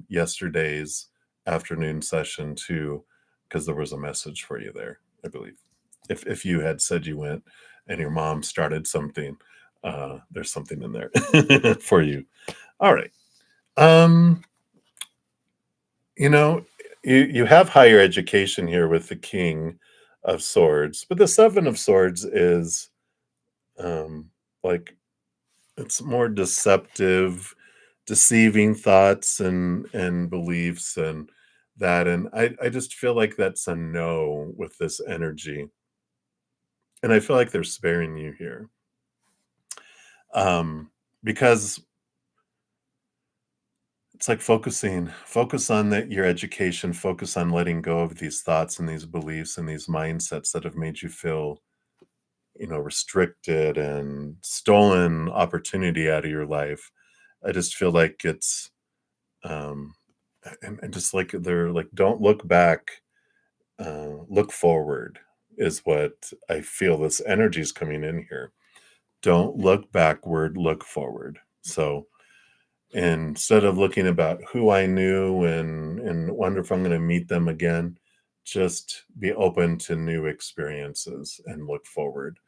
yesterday's afternoon session too, because there was a message for you there, I believe. If you had said you went and your mom started something, there's something in there for you. All right. You have higher education here with the King of Swords, but the Seven of Swords is like, it's more deceptive, deceiving thoughts and beliefs and that. And I just feel like that's a no with this energy. And I feel like they're sparing you here. Because It's like focus on that your education, focus on letting go of these thoughts and these beliefs and these mindsets that have made you feel, restricted and stolen opportunity out of your life. I just feel like it's um and just like they're like, don't look back, look forward is what I feel this energy is coming in here. Don't look backward, look forward. So instead of looking about who I knew and wonder if I'm going to meet them again, just be open to new experiences and look forward.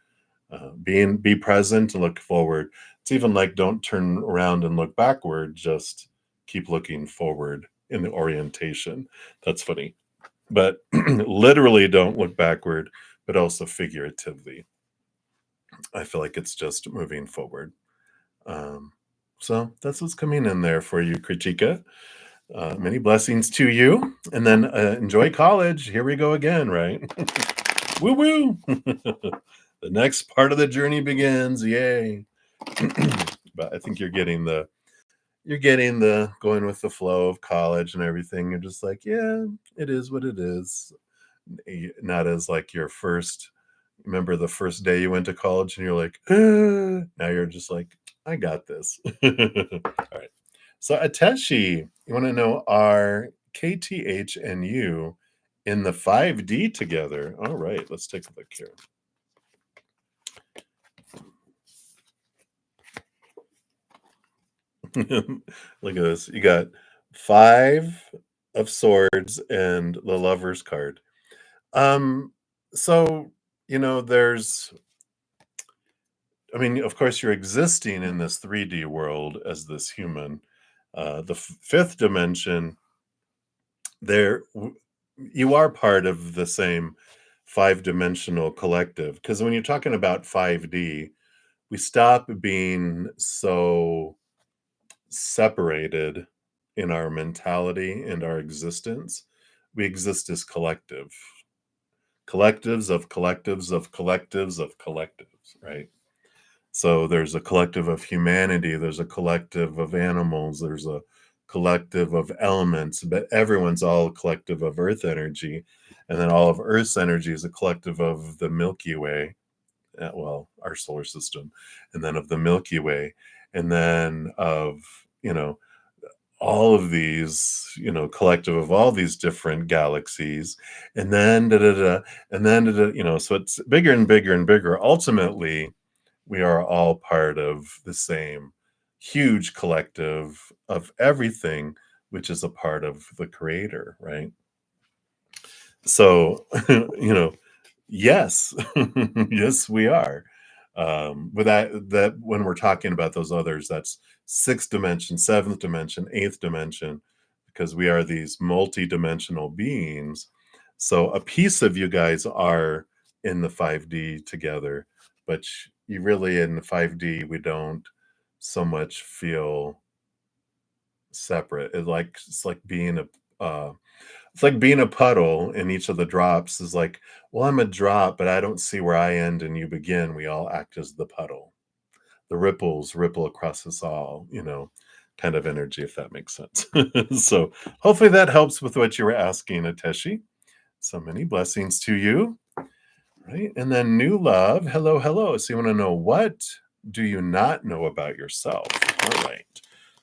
Be present and look forward. It's even like don't turn around and look backward. Just keep looking forward in the orientation. That's funny, but literally don't look backward, but also figuratively. I feel like it's just moving forward. Um, so that's what's coming in there for you, Kritika. Many blessings to you. And then enjoy college. Here we go again, right? Woo woo. The next part of the journey begins. Yay. But I think you're getting the going with the flow of college and everything. You're just like, yeah, it is what it is. Not as like your first, remember the first day you went to college and you're like, "Ah," now you're just like, I got this. All right. So Ateshi, you want to know, are KTH and you in the 5D together? All right, let's take a look here. Look at this. You got 5 of Swords and the Lover's card. Um, so there's, I mean, of course, you're existing in this 3D world as this human. The fifth dimension, there, you are part of the same 5-dimensional collective. Because when you're talking about 5D, we stop being so separated in our mentality and our existence. We exist as collectives of collectives of collectives of collectives, right? So there's a collective of humanity, there's a collective of animals, there's a collective of elements, but everyone's all a collective of earth energy. And then all of earth's energy is a collective of the Milky Way, well, our solar system, and then of the Milky Way, and then of, you know, all of these, collective of all these different galaxies, and then da da da, and then da, da, so it's bigger and bigger and bigger. Ultimately, we are all part of the same huge collective of everything, which is a part of the creator, right? So, yes, yes, we are. But that when we're talking about those others, that's sixth dimension, seventh dimension, eighth dimension, because we are these multi-dimensional beings. So a piece of you guys are in the 5D together, but you really in the 5D, we don't so much feel separate. It's like being a puddle, and each of the drops is like, well, I'm a drop, but I don't see where I end and you begin. We all act as the puddle. The ripples ripple across us all, kind of energy, if that makes sense. So hopefully that helps with what you were asking, Ateshi. So many blessings to you. Right. And then new love. Hello, hello. So you want to know, what do you not know about yourself? All right.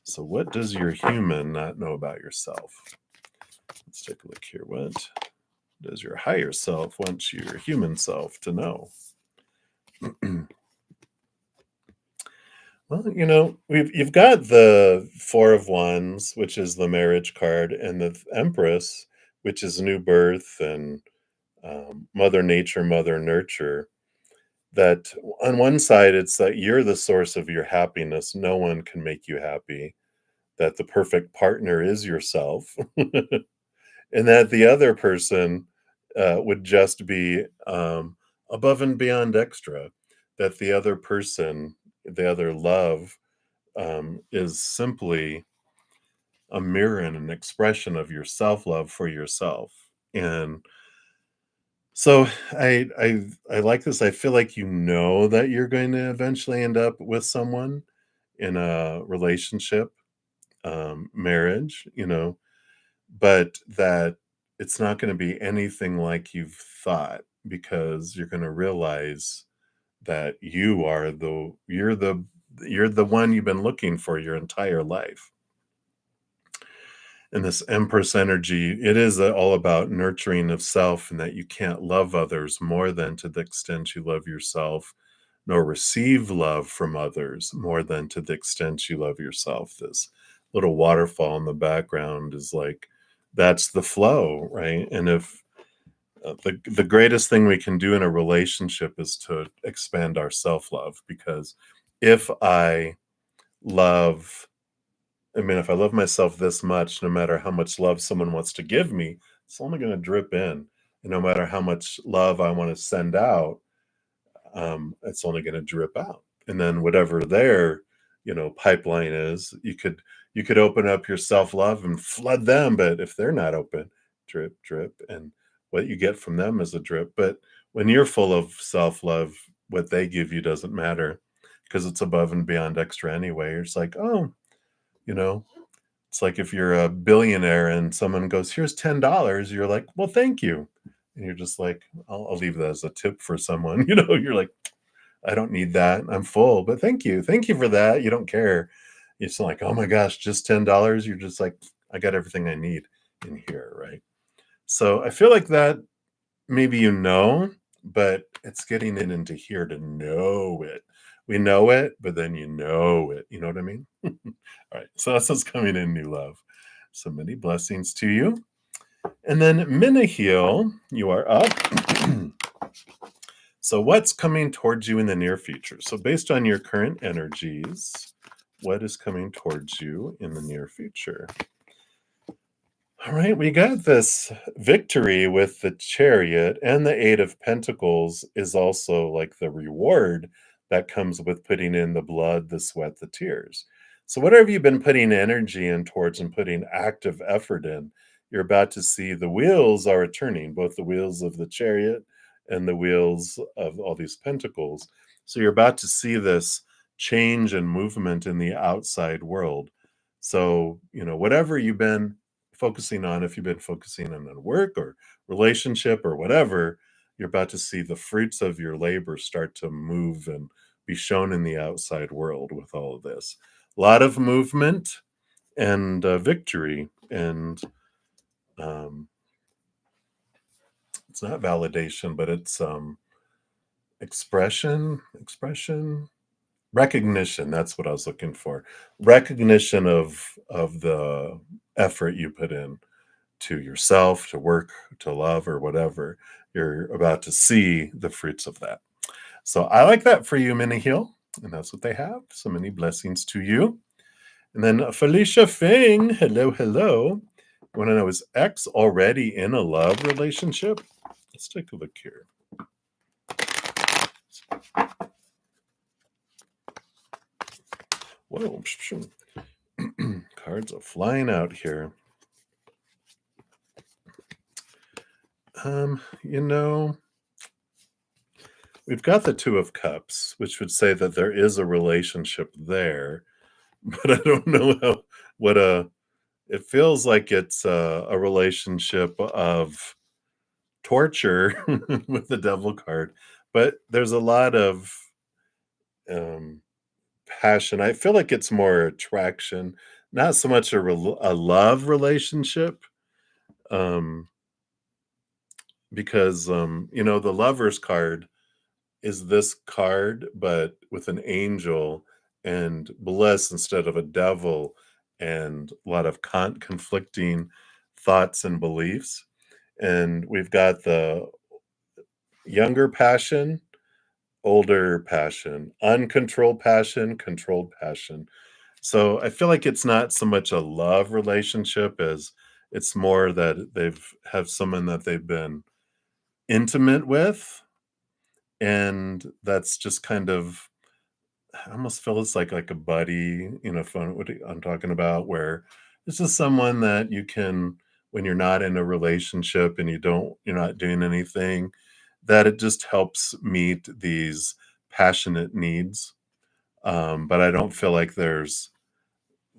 So what does your human not know about yourself? Let's take a look here. What does your higher self want your human self to know? Well, you've got the Four of Wands, which is the marriage card, and the Empress, which is new birth and Mother Nature, Mother Nurture. That on one side, it's that you're the source of your happiness. No one can make you happy. That the perfect partner is yourself. And that the other person would just be above and beyond extra. That the other person, the other love, is simply a mirror and an expression of your self love for yourself. And so I like this. I feel like that you're going to eventually end up with someone in a relationship, marriage, but that it's not going to be anything like you've thought, because you're going to realize that you're the one you've been looking for your entire life. And this Empress energy, it is all about nurturing of self, and that you can't love others more than to the extent you love yourself, nor receive love from others more than to the extent you love yourself. This little waterfall in the background is like, that's the flow, right? And if the greatest thing we can do in a relationship is to expand our self-love, because if I love if I love myself this much, no matter how much love someone wants to give me, it's only going to drip in. And no matter how much love I want to send out, it's only going to drip out. And then whatever their, pipeline is, you could open up your self-love and flood them, but if they're not open, drip, drip, and what you get from them is a drip. But when you're full of self-love, what they give you doesn't matter, because it's above and beyond extra anyway. It's like, oh, you know, it's like if you're a billionaire and someone goes, "Here's $10," you're like, "Well, thank you." And you're just like, I'll leave that as a tip for someone. You're like, "I don't need that. I'm full, but thank you. Thank you for that." You don't care. It's like, "Oh my gosh, just $10." You're just like, "I got everything I need in here." Right. So I feel like that maybe but it's getting it into here to know it. We know it, but then you know it. You know what I mean? All right. So that's what's coming in, new love. So many blessings to you. And then Minahil, you are up. So what's coming towards you in the near future? So based on your current energies, what is coming towards you in the near future? All right, we got this victory with the Chariot, and the Eight of Pentacles is also like the reward that comes with putting in the blood, the sweat, the tears. So, whatever you've been putting energy in towards and putting active effort in, you're about to see the wheels are turning, both the wheels of the Chariot and the wheels of all these pentacles. So, you're about to see this change and movement in the outside world. So, whatever you've been focusing on, if you've been focusing on work or relationship or whatever, you're about to see the fruits of your labor start to move and be shown in the outside world with all of this. A lot of movement and victory, and it's not validation, but it's expression, recognition. That's what I was looking for. Recognition of the effort you put in to yourself, to work, to love, or whatever. You're about to see the fruits of that. So I like that for you, Minihil. And that's what they have. So many blessings to you. And then Felicia Fing, hello, hello. You want to know, is X already in a love relationship? Let's take a look here. Whoa. Cards are flying out here. You know, we've got the Two of Cups, which would say that there is a relationship there, but I don't know it feels like it's a relationship of torture with the Devil card, but there's a lot of um, passion. I feel like it's more attraction, not so much a love relationship, um, because the Lovers card is this card, but with an angel and bliss instead of a devil, and a lot of conflicting thoughts and beliefs. And we've got the younger passion, older passion, uncontrolled passion, controlled passion. So I feel like it's not so much a love relationship as it's more that they've have someone that they've been intimate with, and that's just kind of, I almost feel it's like a buddy, fun, what I'm talking about, where this is someone that you can, when you're not in a relationship and you're not doing anything, that it just helps meet these passionate needs. But I don't feel like there's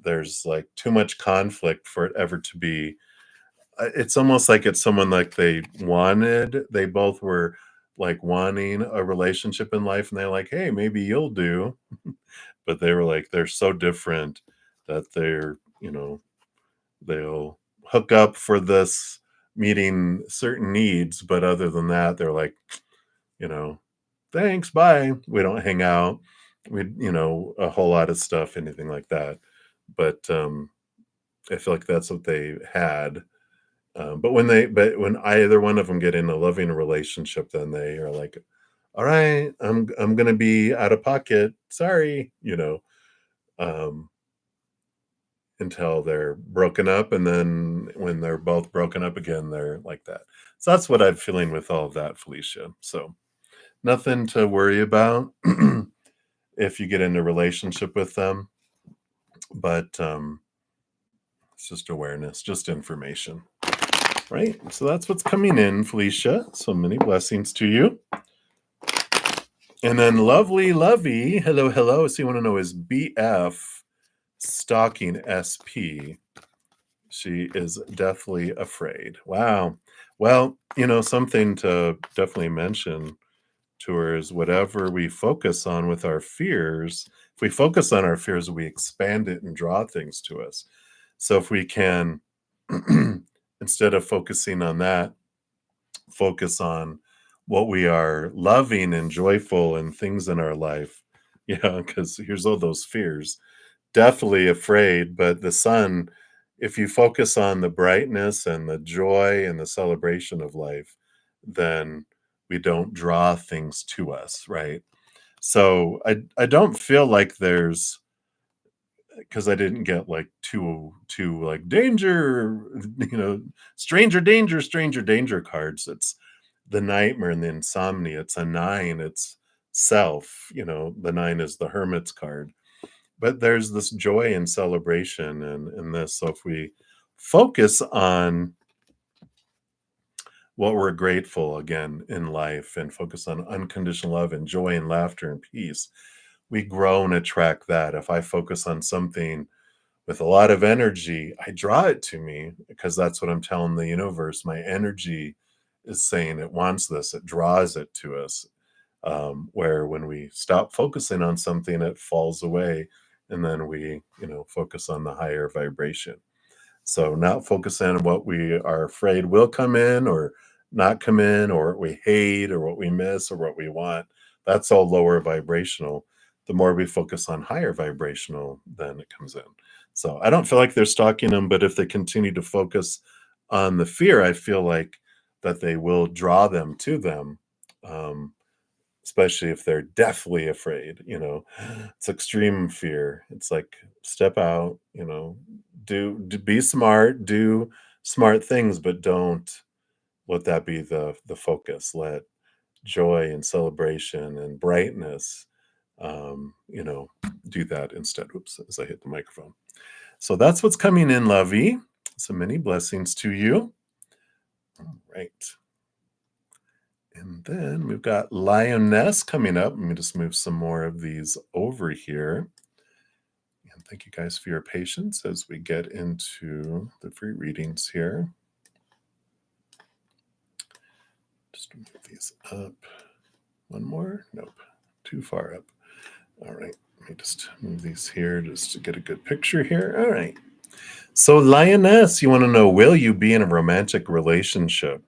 there's like too much conflict for it ever to be. It's almost like it's someone like they both were like wanting a relationship in life, and they're like, hey, maybe you'll do. But they were like, they're so different that they'll hook up for this meeting certain needs, but other than that, they're like, you know, thanks, bye. We don't hang out. A whole lot of stuff, anything like that. But I feel like that's what they had. But when either one of them get in a loving relationship, then they are like, all right, I'm gonna be out of pocket. Sorry, um, until they're broken up, and then when they're both broken up again, they're like that. So that's what I'm feeling with all of that, Felicia. So nothing to worry about if you get in a relationship with them, but it's just awareness, just information, right? So that's what's coming in, Felicia. So many blessings to you. And then lovely Lovey, hello, hello. So you want to know, is BF stalking SP? She is deathly afraid. Wow. Well, something to definitely mention to her is whatever we focus on with our fears, if we focus on our fears, we expand it and draw things to us. So if we can, instead of focusing on that, focus on what we are loving and joyful and things in our life. Yeah, because here's all those fears. Definitely afraid, but the sun, if you focus on the brightness and the joy and the celebration of life, then we don't draw things to us, right? So I don't feel like there's, because I didn't get like too like danger, stranger danger cards. It's the nightmare and the insomnia. It's a 9. It's self. The 9 is the hermit's card. But there's this joy and celebration in this. So if we focus on what we're grateful again in life and focus on unconditional love and joy and laughter and peace, we grow and attract that. If I focus on something with a lot of energy, I draw it to me because that's what I'm telling the universe. My energy is saying it wants this, it draws it to us. Where when we stop focusing on something, it falls away, and then we, focus on the higher vibration. So not focus on what we are afraid will come in or not come in, or what we hate or what we miss or what we want. That's all lower vibrational. The more we focus on higher vibrational, then it comes in. So I don't feel like they're stalking them, but if they continue to focus on the fear, I feel like that they will draw them to them. Especially if they're deathly afraid, it's extreme fear. It's like, step out, be smart, do smart things, but don't let that be the focus. Let joy and celebration and brightness, do that instead. Oops, as I hit the microphone. So that's what's coming in, Lovey. So many blessings to you. All right. And then we've got Lioness coming up. Let me just move some more of these over here. And thank you guys for your patience as we get into the free readings here. Just move these up. One more? Nope. Too far up. All right. Let me just move these here just to get a good picture here. All right. So Lioness, you want to know, will you be in a romantic relationship?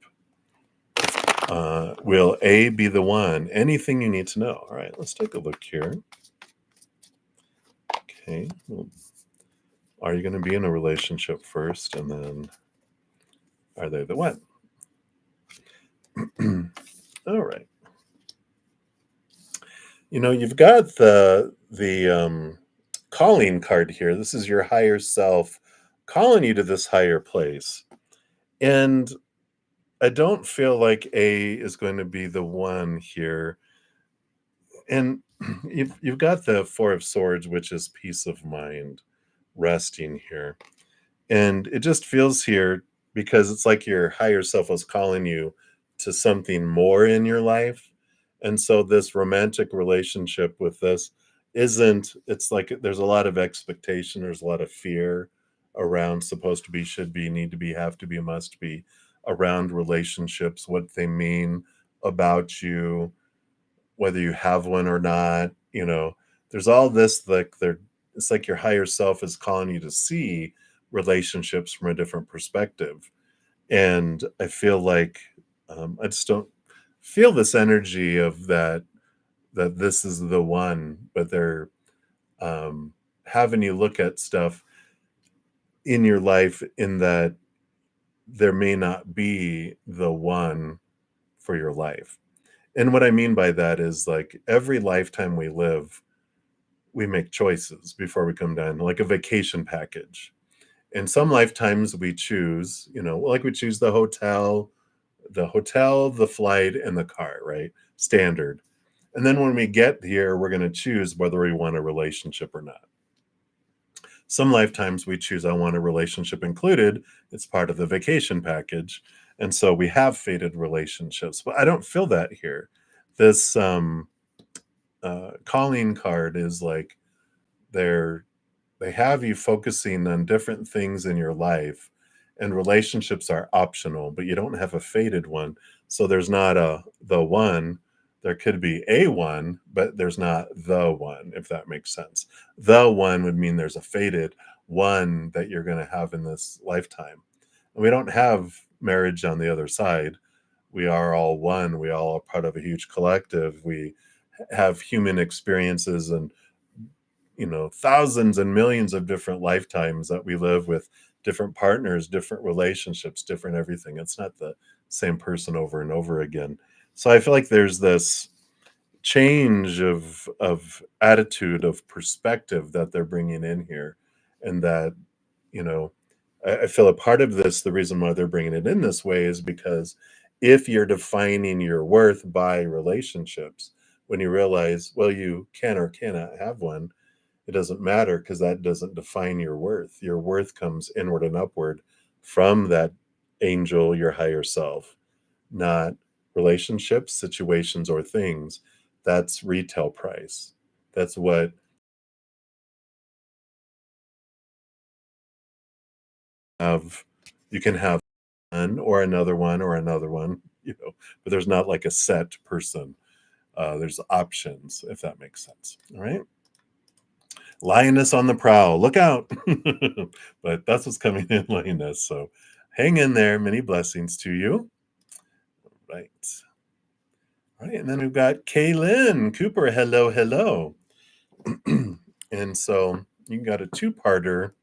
Will A be the one? Anything you need to know. All right, let's take a look here. Okay. Well, are you going to be in a relationship first, and then are they the one? All right. You've got the calling card here. This is your higher self calling you to this higher place. And I don't feel like A is going to be the one here. And you've got the 4 of Swords, which is peace of mind, resting here. And it just feels here, because it's like your higher self was calling you to something more in your life. And so this romantic relationship with this isn't, it's like there's a lot of expectation, there's a lot of fear around supposed to be, should be, need to be, have to be, must be around relationships, what they mean about you, whether you have one or not, there's all this, like there, it's like your higher self is calling you to see relationships from a different perspective. And I feel like I just don't feel this energy of that this is the one, but they're having you look at stuff in your life in that there may not be the one for your life. And what I mean by that is like every lifetime we live, we make choices before we come down, like a vacation package. And some lifetimes we choose, like we choose the hotel, the flight, and the car, right? Standard. And then when we get here, we're going to choose whether we want a relationship or not. Some lifetimes we choose, I want a relationship included. It's part of the vacation package. And so we have fated relationships. But I don't feel that here. This calling card is like they're they have you focusing on different things in your life, and relationships are optional, but you don't have a fated one. So there's not a the one. There could be a one, but there's not the one, if that makes sense. The one would mean there's a fated one that you're going to have in this lifetime. And we don't have marriage on the other side. We are all one. We all are part of a huge collective. We have human experiences and thousands and millions of different lifetimes that we live with different partners, different relationships, different everything. It's not the same person over and over again. So I feel like there's this change of attitude, of perspective that they're bringing in here, and that you know I feel a part of this, the reason why they're bringing it in this way is because if you're defining your worth by relationships, when you realize, well, you can or cannot have one, it doesn't matter because that doesn't define your worth. Your worth comes inward and upward from that angel, your higher self, not relationships, situations, or things. That's retail price. That's what have you can have one or another one or another one, but there's not like a set person. There's options, if that makes sense. All right. Lioness on the prowl. Look out. But that's what's coming in, lioness. So hang in there. Many blessings to you. Right. All right. And then we've got Kaylin Cooper. Hello, hello. And so you got a two-parter.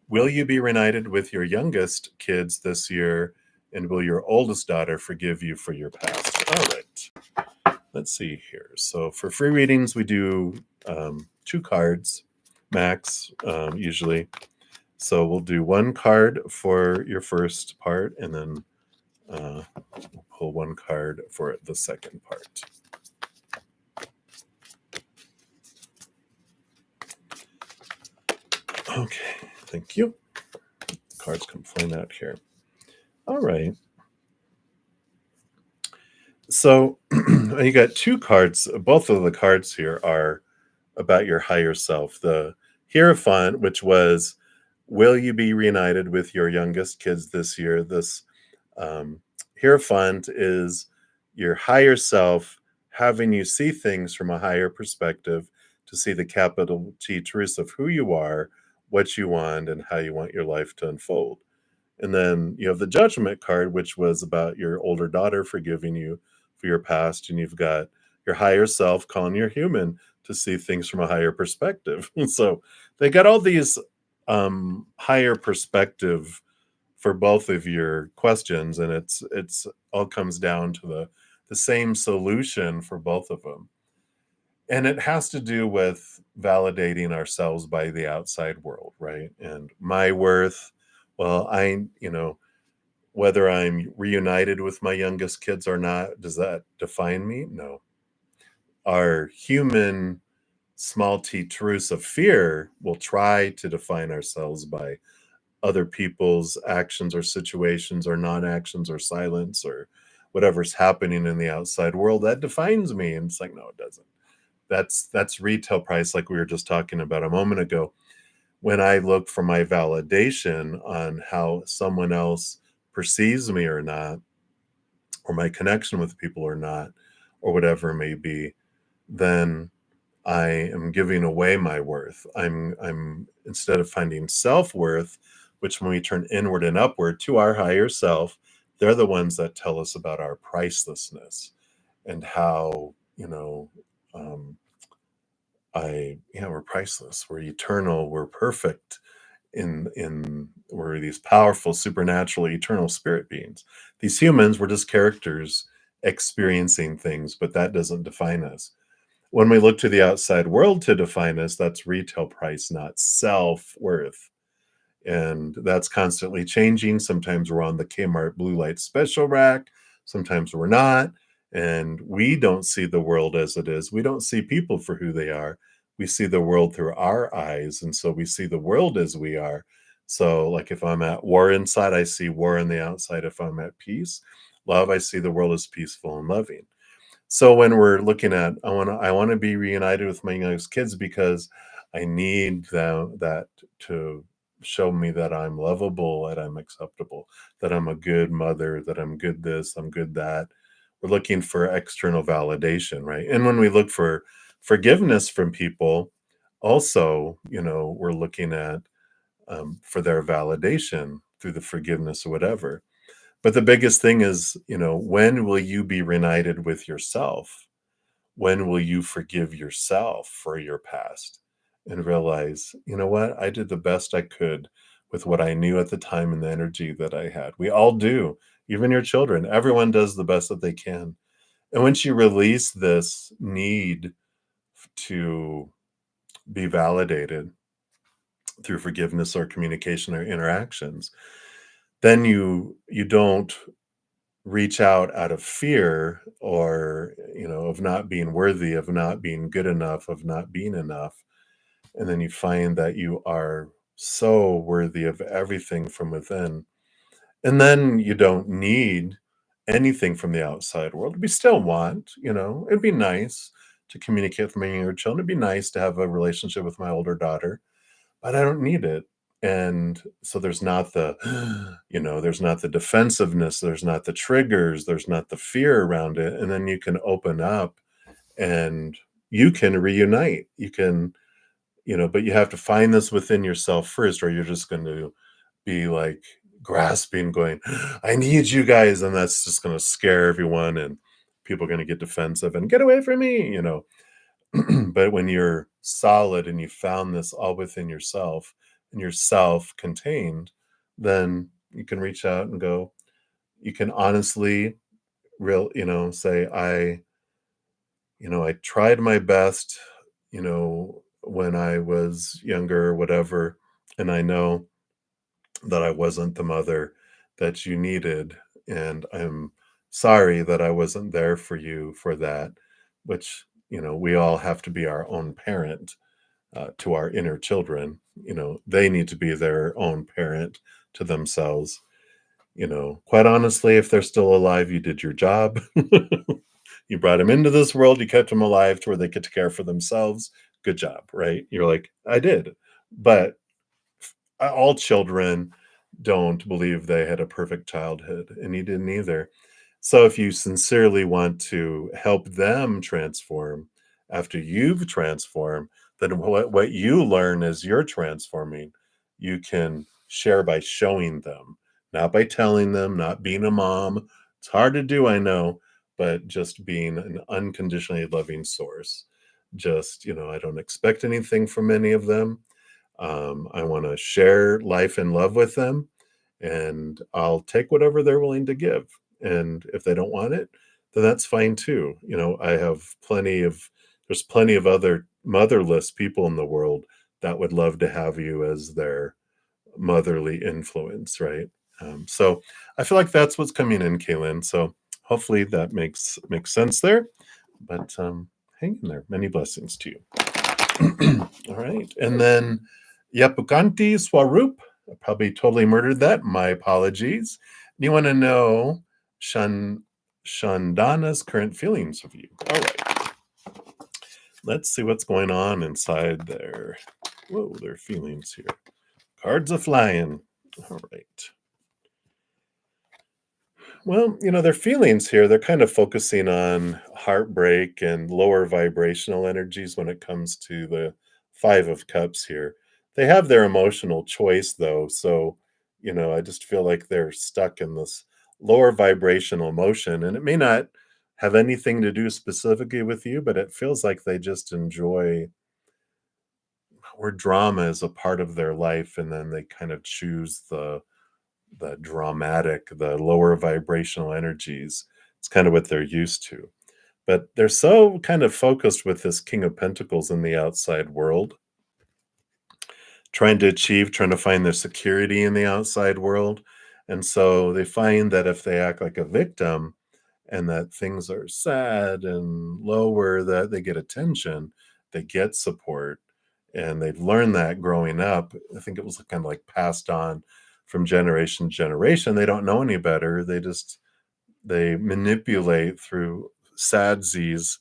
Will you be reunited with your youngest kids this year? And will your oldest daughter forgive you for your past? All right. Let's see here. So for free readings, we do 2 cards max, usually. So we'll do 1 card for your first part, and then we'll pull 1 card for the second part. Okay, thank you. Cards come flying out here. All right. So you got 2 cards. Both of the cards here are about your higher self. The Hierophant, which was, will you be reunited with your youngest kids this year? This Hierophant is your higher self having you see things from a higher perspective, to see the capital T truths of who you are, what you want, and how you want your life to unfold. And then you have the Judgment card, which was about your older daughter forgiving you for your past. And you've got your higher self calling you human to see things from a higher perspective. So they got all these higher perspective for both of your questions, and it's all comes down to the same solution for both of them. And it has to do with validating ourselves by the outside world, right? And my worth, well, whether I'm reunited with my youngest kids or not, does that define me? No. Our human small t truths of fear will try to define ourselves by other people's actions or situations or non-actions or silence or whatever's happening in the outside world. That defines me. And it's like, no, it doesn't. That's retail price, like we were just talking about a moment ago. When I look for my validation on how someone else perceives me or not, or my connection with people or not, or whatever it may be, then I am giving away my worth. I'm instead of finding self-worth, which when we turn inward and upward to our higher self, they're the ones that tell us about our pricelessness and how, um, we're priceless, we're eternal, we're perfect in we're these powerful, supernatural, eternal spirit beings. These humans, we're just characters experiencing things, but that doesn't define us. When we look to the outside world to define us, that's retail price, not self-worth. And that's constantly changing. Sometimes we're on the Kmart blue light special rack, sometimes we're not. And we don't see the world as it is. We don't see people for who they are. We see the world through our eyes. And so we see the world as we are. So, like if I'm at war inside, I see war on the outside. If I'm at peace, love, I see the world as peaceful and loving. So when we're looking at, I want to be reunited with my youngest kids because I need that to show me that I'm lovable, that I'm acceptable, that I'm a good mother, that I'm good this, I'm good that. We're looking for external validation, right? And when we look for forgiveness from people, also, we're looking at for their validation through the forgiveness or whatever. But the biggest thing is, when will you be reunited with yourself? When will you forgive yourself for your past and realize, you know what? I did the best I could with what I knew at the time and the energy that I had. We all do, even your children. Everyone does the best that they can. And once you release this need to be validated through forgiveness or communication or interactions, then you don't reach out of fear or of not being worthy, of not being good enough, of not being enough. And then you find that you are so worthy of everything from within, and then you don't need anything from the outside world. We still want, it'd be nice to communicate with my younger children, it'd be nice to have a relationship with my older daughter, but I don't need it. And so there's not the, there's not the defensiveness, there's not the triggers, there's not the fear around it. And then you can open up and you can reunite. You can, but you have to find this within yourself first, or you're just going to be like grasping, going, I need you guys. And that's just going to scare everyone. And people are going to get defensive and get away from me. But when you're solid and you found this all within yourself and you're self-contained, then you can reach out and go, you can honestly say, I tried my best, when I was younger or whatever, and I know that I wasn't the mother that you needed, and I'm sorry that I wasn't there for you for that, which, we all have to be our own parent to our inner children. They need to be their own parent to themselves. Quite honestly, if they're still alive, you did your job. You brought them into this world, you kept them alive to where they get to care for themselves. Good job, right? You're like, I did. But all children don't believe they had a perfect childhood, and you didn't either. So if you sincerely want to help them transform after you've transformed, then what you learn as you're transforming, you can share by showing them, not by telling them, not being a mom. It's hard to do, I know, but just being an unconditionally loving source. Just, I don't expect anything from any of them. I want to share life and love with them, and I'll take whatever they're willing to give. And if they don't want it, then that's fine too. I have there's plenty of other motherless people in the world that would love to have you as their motherly influence, right? So I feel like that's what's coming in, Kaylin. So hopefully that makes sense there. But hang in there. Many blessings to you. All right. And then Yapukanti Swaroop. I probably totally murdered that. My apologies. You want to know Shandana's current feelings of you. All right. Let's see what's going on inside there. Whoa, their feelings here. Cards are flying. All right. Well, their feelings here, they're kind of focusing on heartbreak and lower vibrational energies when it comes to the Five of Cups here. They have their emotional choice, though. So, I just feel like they're stuck in this lower vibrational emotion. And it may not have anything to do specifically with you, but it feels like they just enjoy where drama is a part of their life. And then they kind of choose the dramatic, the lower vibrational energies. It's kind of what they're used to. But they're so kind of focused with this King of Pentacles in the outside world, trying to find their security in the outside world. And so they find that if they act like a victim and that things are sad and lower, that they get attention, they get support. And they've learned that growing up. I think it was kind of like passed on from generation to generation. They don't know any better. They manipulate through sadsies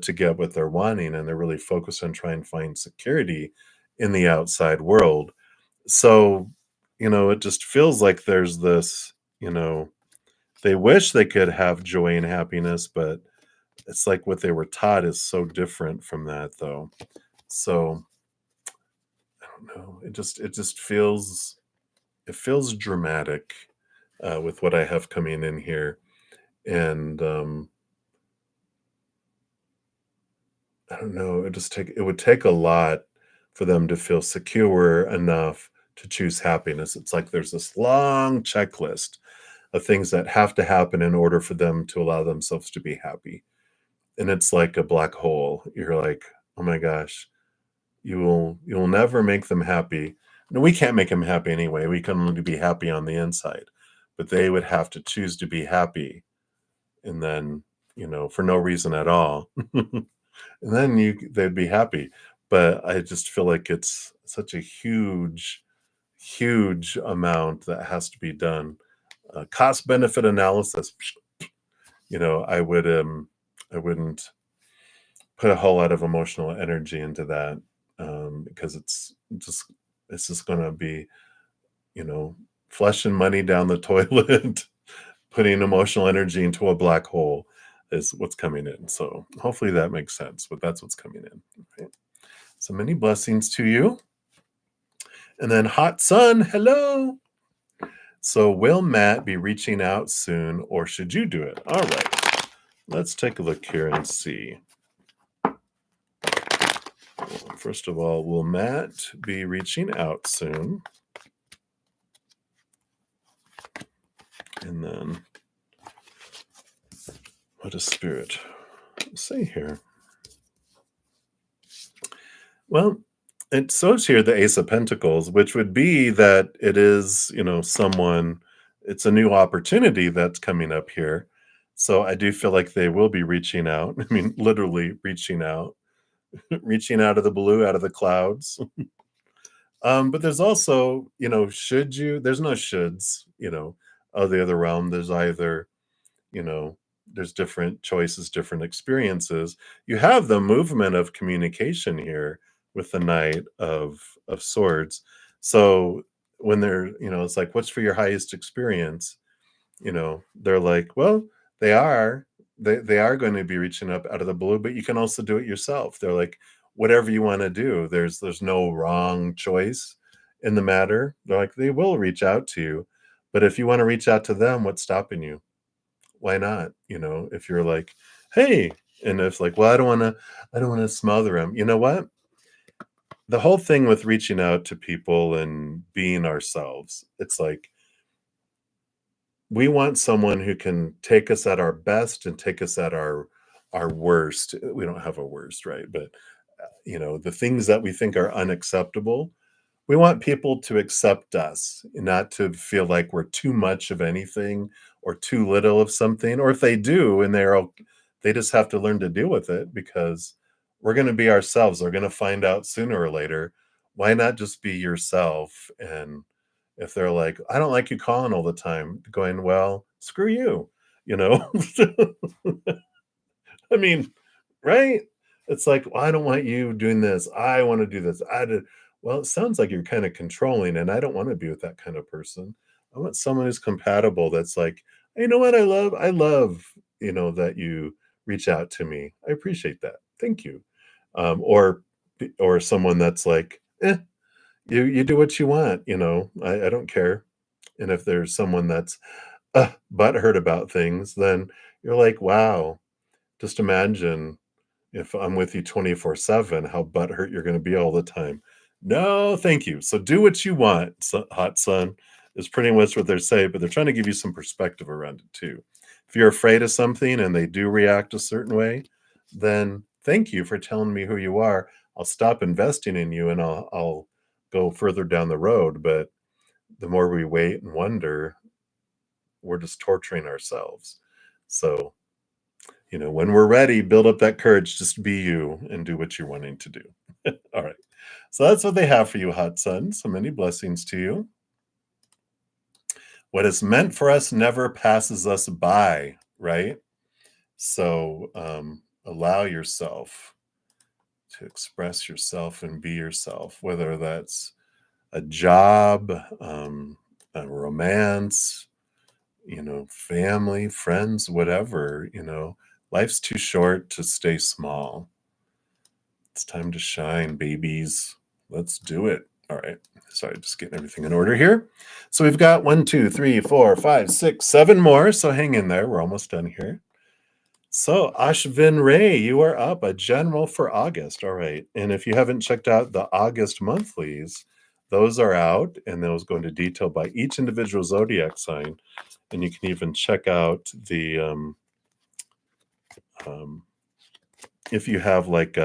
to get what they're wanting, and they're really focused on trying to find security in the outside world. So, it just feels like there's this, they wish they could have joy and happiness, but it's like what they were taught is so different from that, though. So, I don't know. It just feels dramatic with what I have coming in here, and I don't know. It would take a lot for them to feel secure enough to choose happiness. It's like there's this long checklist of things that have to happen in order for them to allow themselves to be happy. And it's like a black hole. You're like, oh my gosh, you'll never make them happy. No, we can't make them happy anyway. We can only be happy on the inside. But they would have to choose to be happy and then, for no reason at all. And then they'd be happy. But I just feel like it's such a huge, huge amount that has to be done. Cost benefit analysis, I wouldn't put a whole lot of emotional energy into that because it's just going to be, you know, flushing money down the toilet, putting emotional energy into a black hole is what's coming in. So hopefully that makes sense, but that's what's coming in. Right? So many blessings to you. And then Hot Sun, hello. So will Matt be reaching out soon or should you do it? All right. Let's take a look here and see. First of all, will Matt be reaching out soon? And then what does Spirit say here? Well, it shows here the Ace of Pentacles, which would be that it is, it's a new opportunity that's coming up here. So I do feel like they will be reaching out. I mean, literally reaching out, reaching out of the blue, out of the clouds. But there's also, there's no shoulds, of the other realm. There's either, you know, there's different choices, different experiences. You have the movement of communication here with the Knight of Swords. So when they're, it's like, what's for your highest experience? They're like, well, they are they are going to be reaching up out of the blue, but you can also do it yourself. They're like, whatever you want to do, there's no wrong choice in the matter. They're like, they will reach out to you, but if you want to reach out to them, what's stopping you? Why not? If you're like, hey, and it's like, well, I don't want to smother them. You know what? The whole thing with reaching out to people and being ourselves, it's like we want someone who can take us at our best and take us at our worst. We don't have a worst, right? But the things that we think are unacceptable, we want people to accept us, not to feel like we're too much of anything or too little of something. Or if they do, and they just have to learn to deal with it because we're going to be ourselves. They're going to find out sooner or later. Why not just be yourself? And if they're like, I don't like you calling all the time, going, well, screw you, you know? I mean, right? It's like, "Well, I don't want you doing this. I want to do this. I did." Well, it sounds like you're kind of controlling, and I don't want to be with that kind of person. I want someone who's compatible. That's like, you know what? I love, that you reach out to me. I appreciate that. Thank you. Or someone that's like, you do what you want. I don't care. And if there's someone that's butthurt about things, then you're like, wow. Just imagine if I'm with you 24/7, how butthurt you're gonna be all the time. No, thank you. So do what you want, hot sun, is pretty much what they're saying, but they're trying to give you some perspective around it too. If you're afraid of something and they do react a certain way, then thank you for telling me who you are. I'll stop investing in you and I'll go further down the road. But the more we wait and wonder, we're just torturing ourselves. So when we're ready, build up that courage, just be you and do what you're wanting to do. All right. So that's what they have for you, hot sun. So many blessings to you. What is meant for us never passes us by, right? So allow yourself to express yourself and be yourself, whether that's a job, a romance, family, friends, whatever. Life's too short to stay small. It's time to shine, babies. Let's do it. All right. Sorry, just getting everything in order here. So we've got 1, 2, 3, 4, 5, 6, 7 more. So hang in there. We're almost done here. So Ashvin Ray, you are up, a general for August. All right. And if you haven't checked out the August monthlies, those are out, and those go into detail by each individual zodiac sign. And you can even check out the if you have like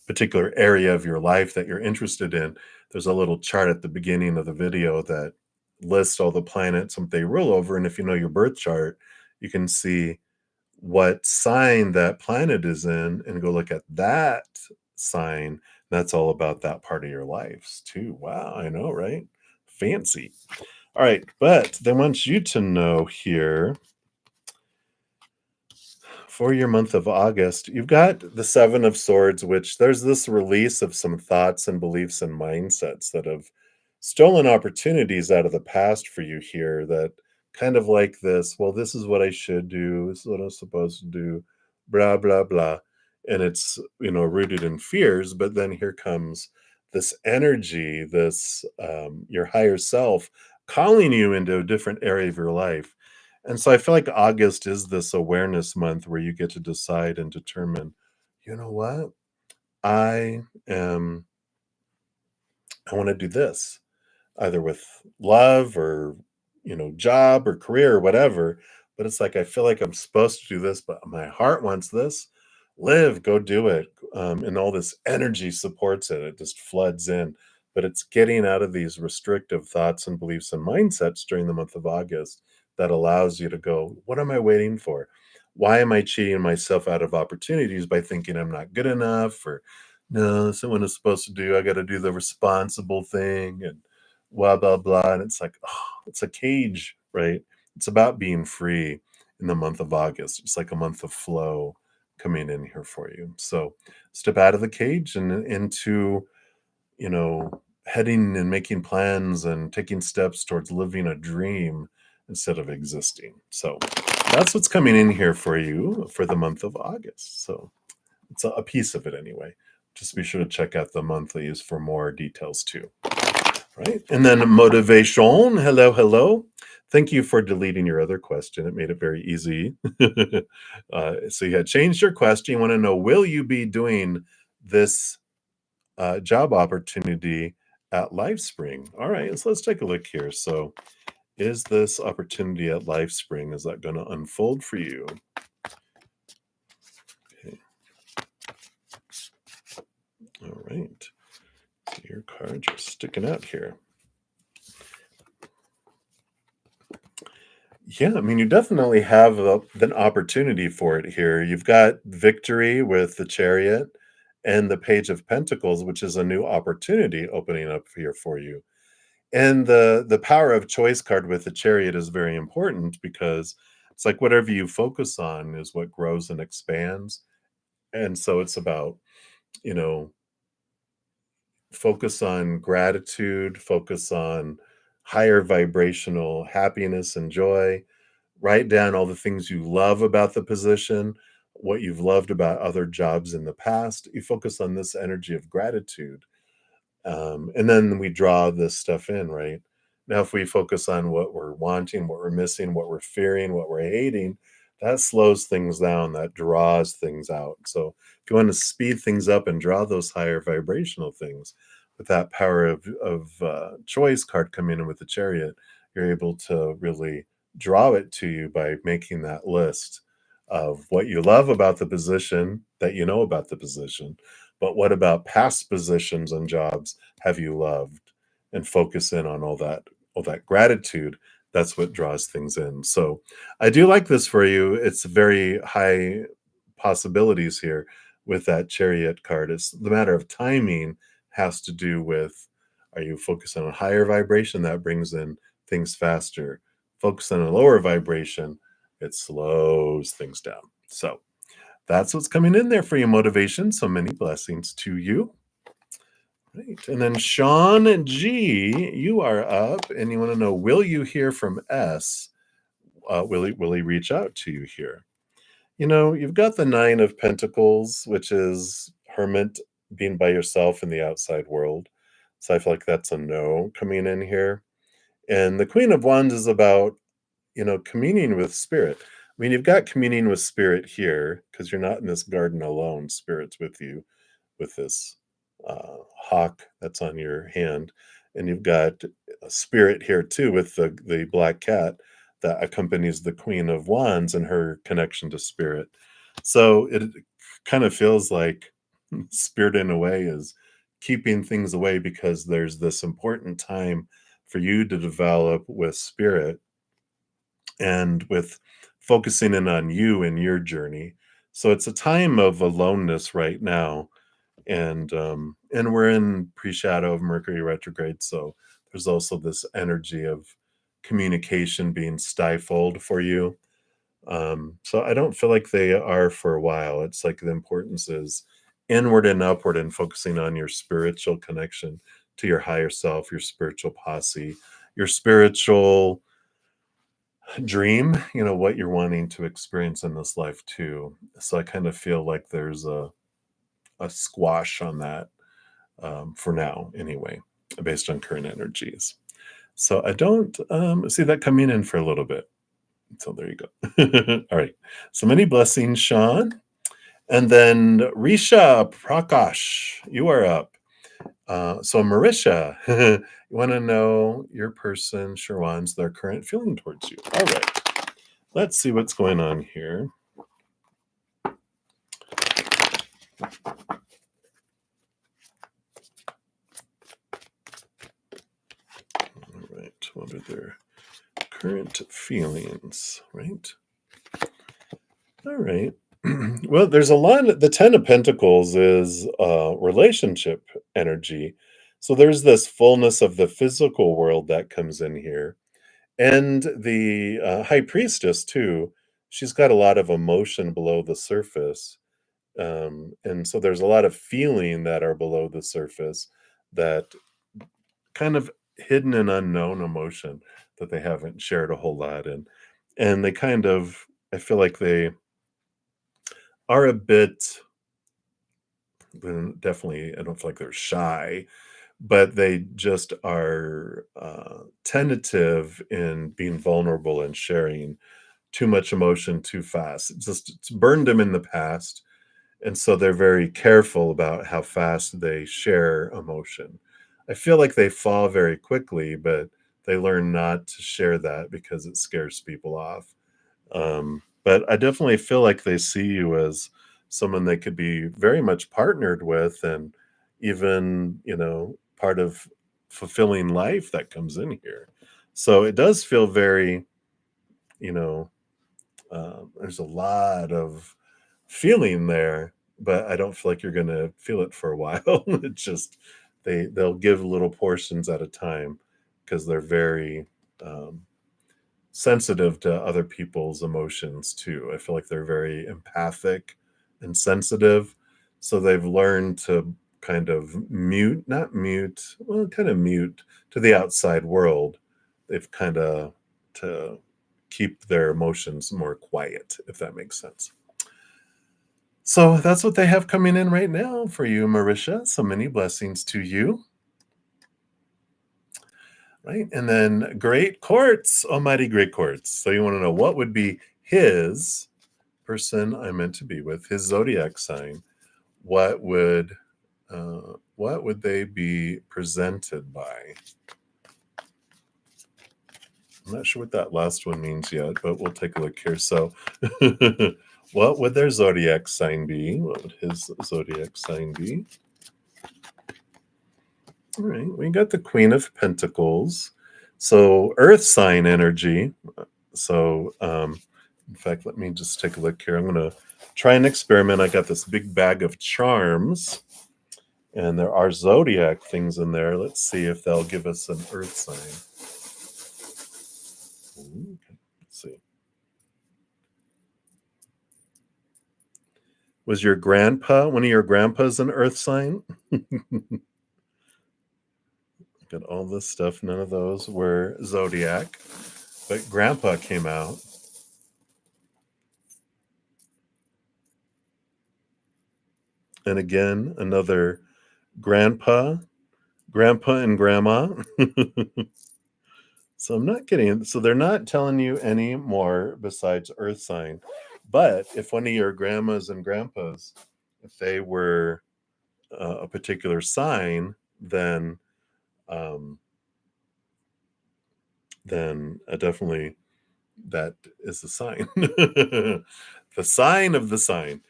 particular area of your life that you're interested in, there's a little chart at the beginning of the video that lists all the planets and what they rule over. And if you know your birth chart, you can see what sign that planet is in and go look at that sign. That's all about that part of your lives too. Wow, I know, right? Fancy. All right, but they want you to know here for your month of August, you've got the Seven of Swords, which there's this release of some thoughts and beliefs and mindsets that have stolen opportunities out of the past for you here that kind of like this, well, this is what I should do, this is what I'm supposed to do, blah, blah, blah. And it's, rooted in fears, but then here comes this energy, this your higher self calling you into a different area of your life. And so I feel like August is this awareness month where you get to decide and determine, you know what? I am, I want to do this, either with love or, job or career or whatever. But it's like, I feel like I'm supposed to do this, but my heart wants this. Live, go do it. And all this energy supports it. It just floods in. But it's getting out of these restrictive thoughts and beliefs and mindsets during the month of August that allows you to go, what am I waiting for? Why am I cheating myself out of opportunities by thinking I'm not good enough? Or no, this isn't what I'm supposed to do. I got to do the responsible thing and blah, blah, blah. And it's like, oh, it's a cage, right? It's about being free in the month of August. It's like a month of flow coming in here for you. So step out of the cage and into, heading and making plans and taking steps towards living a dream instead of existing. So that's what's coming in here for you for the month of August. So it's a piece of it anyway. Just be sure to check out the monthlies for more details too. Right. And then motivation. Hello, hello. Thank you for deleting your other question. It made it very easy. So you had changed your question. You want to know, will you be doing this job opportunity at LifeSpring? All right, so let's take a look here. So is this opportunity at LifeSpring, is that going to unfold for you? Okay. All right. So your cards are sticking out here. Yeah, I mean, you definitely have an opportunity for it here. You've got victory with the Chariot and the Page of Pentacles, which is a new opportunity opening up here for you. And the Power of Choice card with the Chariot is very important because it's like whatever you focus on is what grows and expands. And so it's about, you know, focus on gratitude, focus on higher vibrational happiness and joy. Write down all the things you love about the position, what you've loved about other jobs in the past. You focus on this energy of gratitude. And then we draw this stuff in, right? Now, if we focus on what we're wanting, what we're missing, what we're fearing, what we're hating, that slows things down, that draws things out. So, if you want to speed things up and draw those higher vibrational things, with that power of choice card coming in with the chariot, you're able to really draw it to you by making that list of what you love about the position that you know about the position, but what about past positions and jobs have you loved? And focus in on all that gratitude. That's what draws things in. So I do like this for you. It's very high possibilities here with that chariot card. It's the matter of timing has to do with, are you focused on a higher vibration that brings in things faster? Focus on a lower vibration, it slows things down. So that's what's coming in there for your motivation. So many blessings to you. Right. And then Sean G, you are up and you want to know, will you hear from S? Will he reach out to you here? You've got the Nine of Pentacles, which is hermit, being by yourself in the outside world. So I feel like that's a no coming in here. And the Queen of Wands is about, communing with spirit. I mean, you've got communing with spirit here because you're not in this garden alone. Spirit's with you with this hawk that's on your hand. And you've got a spirit here too with the black cat that accompanies the Queen of Wands and her connection to spirit. So it kind of feels like spirit in a way is keeping things away because there's this important time for you to develop with spirit and with focusing in on you and your journey. So it's a time of aloneness right now, and we're in pre-shadow of Mercury retrograde, so there's also this energy of communication being stifled for you. So I don't feel like they are for a while. It's like the importance is inward and upward and focusing on your spiritual connection to your higher self, your spiritual posse, your spiritual dream, what you're wanting to experience in this life too. So I kind of feel like there's a squash on that, for now, anyway, based on current energies. So I don't see that coming in for a little bit. So there you go. All right. So many blessings, Sean. And then Risha Prakash, you are up. So Marisha, you want to know your person, Sherwan's, their current feeling towards you. All right. Let's see what's going on here. All right. What are their current feelings, right? All right. Well, there's a lot. The Ten of Pentacles is relationship energy. So there's this fullness of the physical world that comes in here. And the High Priestess, too, she's got a lot of emotion below the surface. And so there's a lot of feeling that are below the surface, that kind of hidden and unknown emotion that they haven't shared a whole lot. And they kind of, I feel like they are a bit, definitely, I don't feel like they're shy, but they just are tentative in being vulnerable and sharing too much emotion too fast. It's burned them in the past, and so they're very careful about how fast they share emotion. I feel like they fall very quickly, but they learn not to share that because it scares people off. But I definitely feel like they see you as someone they could be very much partnered with, and even, part of fulfilling life that comes in here. So it does feel very, you know, there's a lot of feeling there, but I don't feel like you're going to feel it for a while. It's just they'll give little portions at a time because they're very um, sensitive to other people's emotions too. I feel like they're very empathic and sensitive. So they've learned to kind of mute, not mute, well, kind of mute to the outside world. They've kind of to keep their emotions more quiet, if that makes sense. So that's what they have coming in right now for you, Marisha. So many blessings to you. Right. And then great courts, almighty great courts. So you want to know what would be his person I meant to be with, his zodiac sign. What would they be presented by? I'm not sure what that last one means yet, but we'll take a look here. So what would their zodiac sign be? What would his zodiac sign be? All right, we got the Queen of Pentacles. So earth sign energy. So in fact, let me just take a look here. I'm going to try an experiment. I got this big bag of charms, and there are zodiac things in there. Let's see if they'll give us an earth sign. Let's see. Was your grandpa, one of your grandpas, an earth sign? Got all this stuff. None of those were zodiac, but grandpa came out. And again, another grandpa and grandma. So I'm not getting, so they're not telling you any more besides earth sign. But if one of your grandmas and grandpas, if they were a particular sign, then definitely that is the sign. The sign of the sign.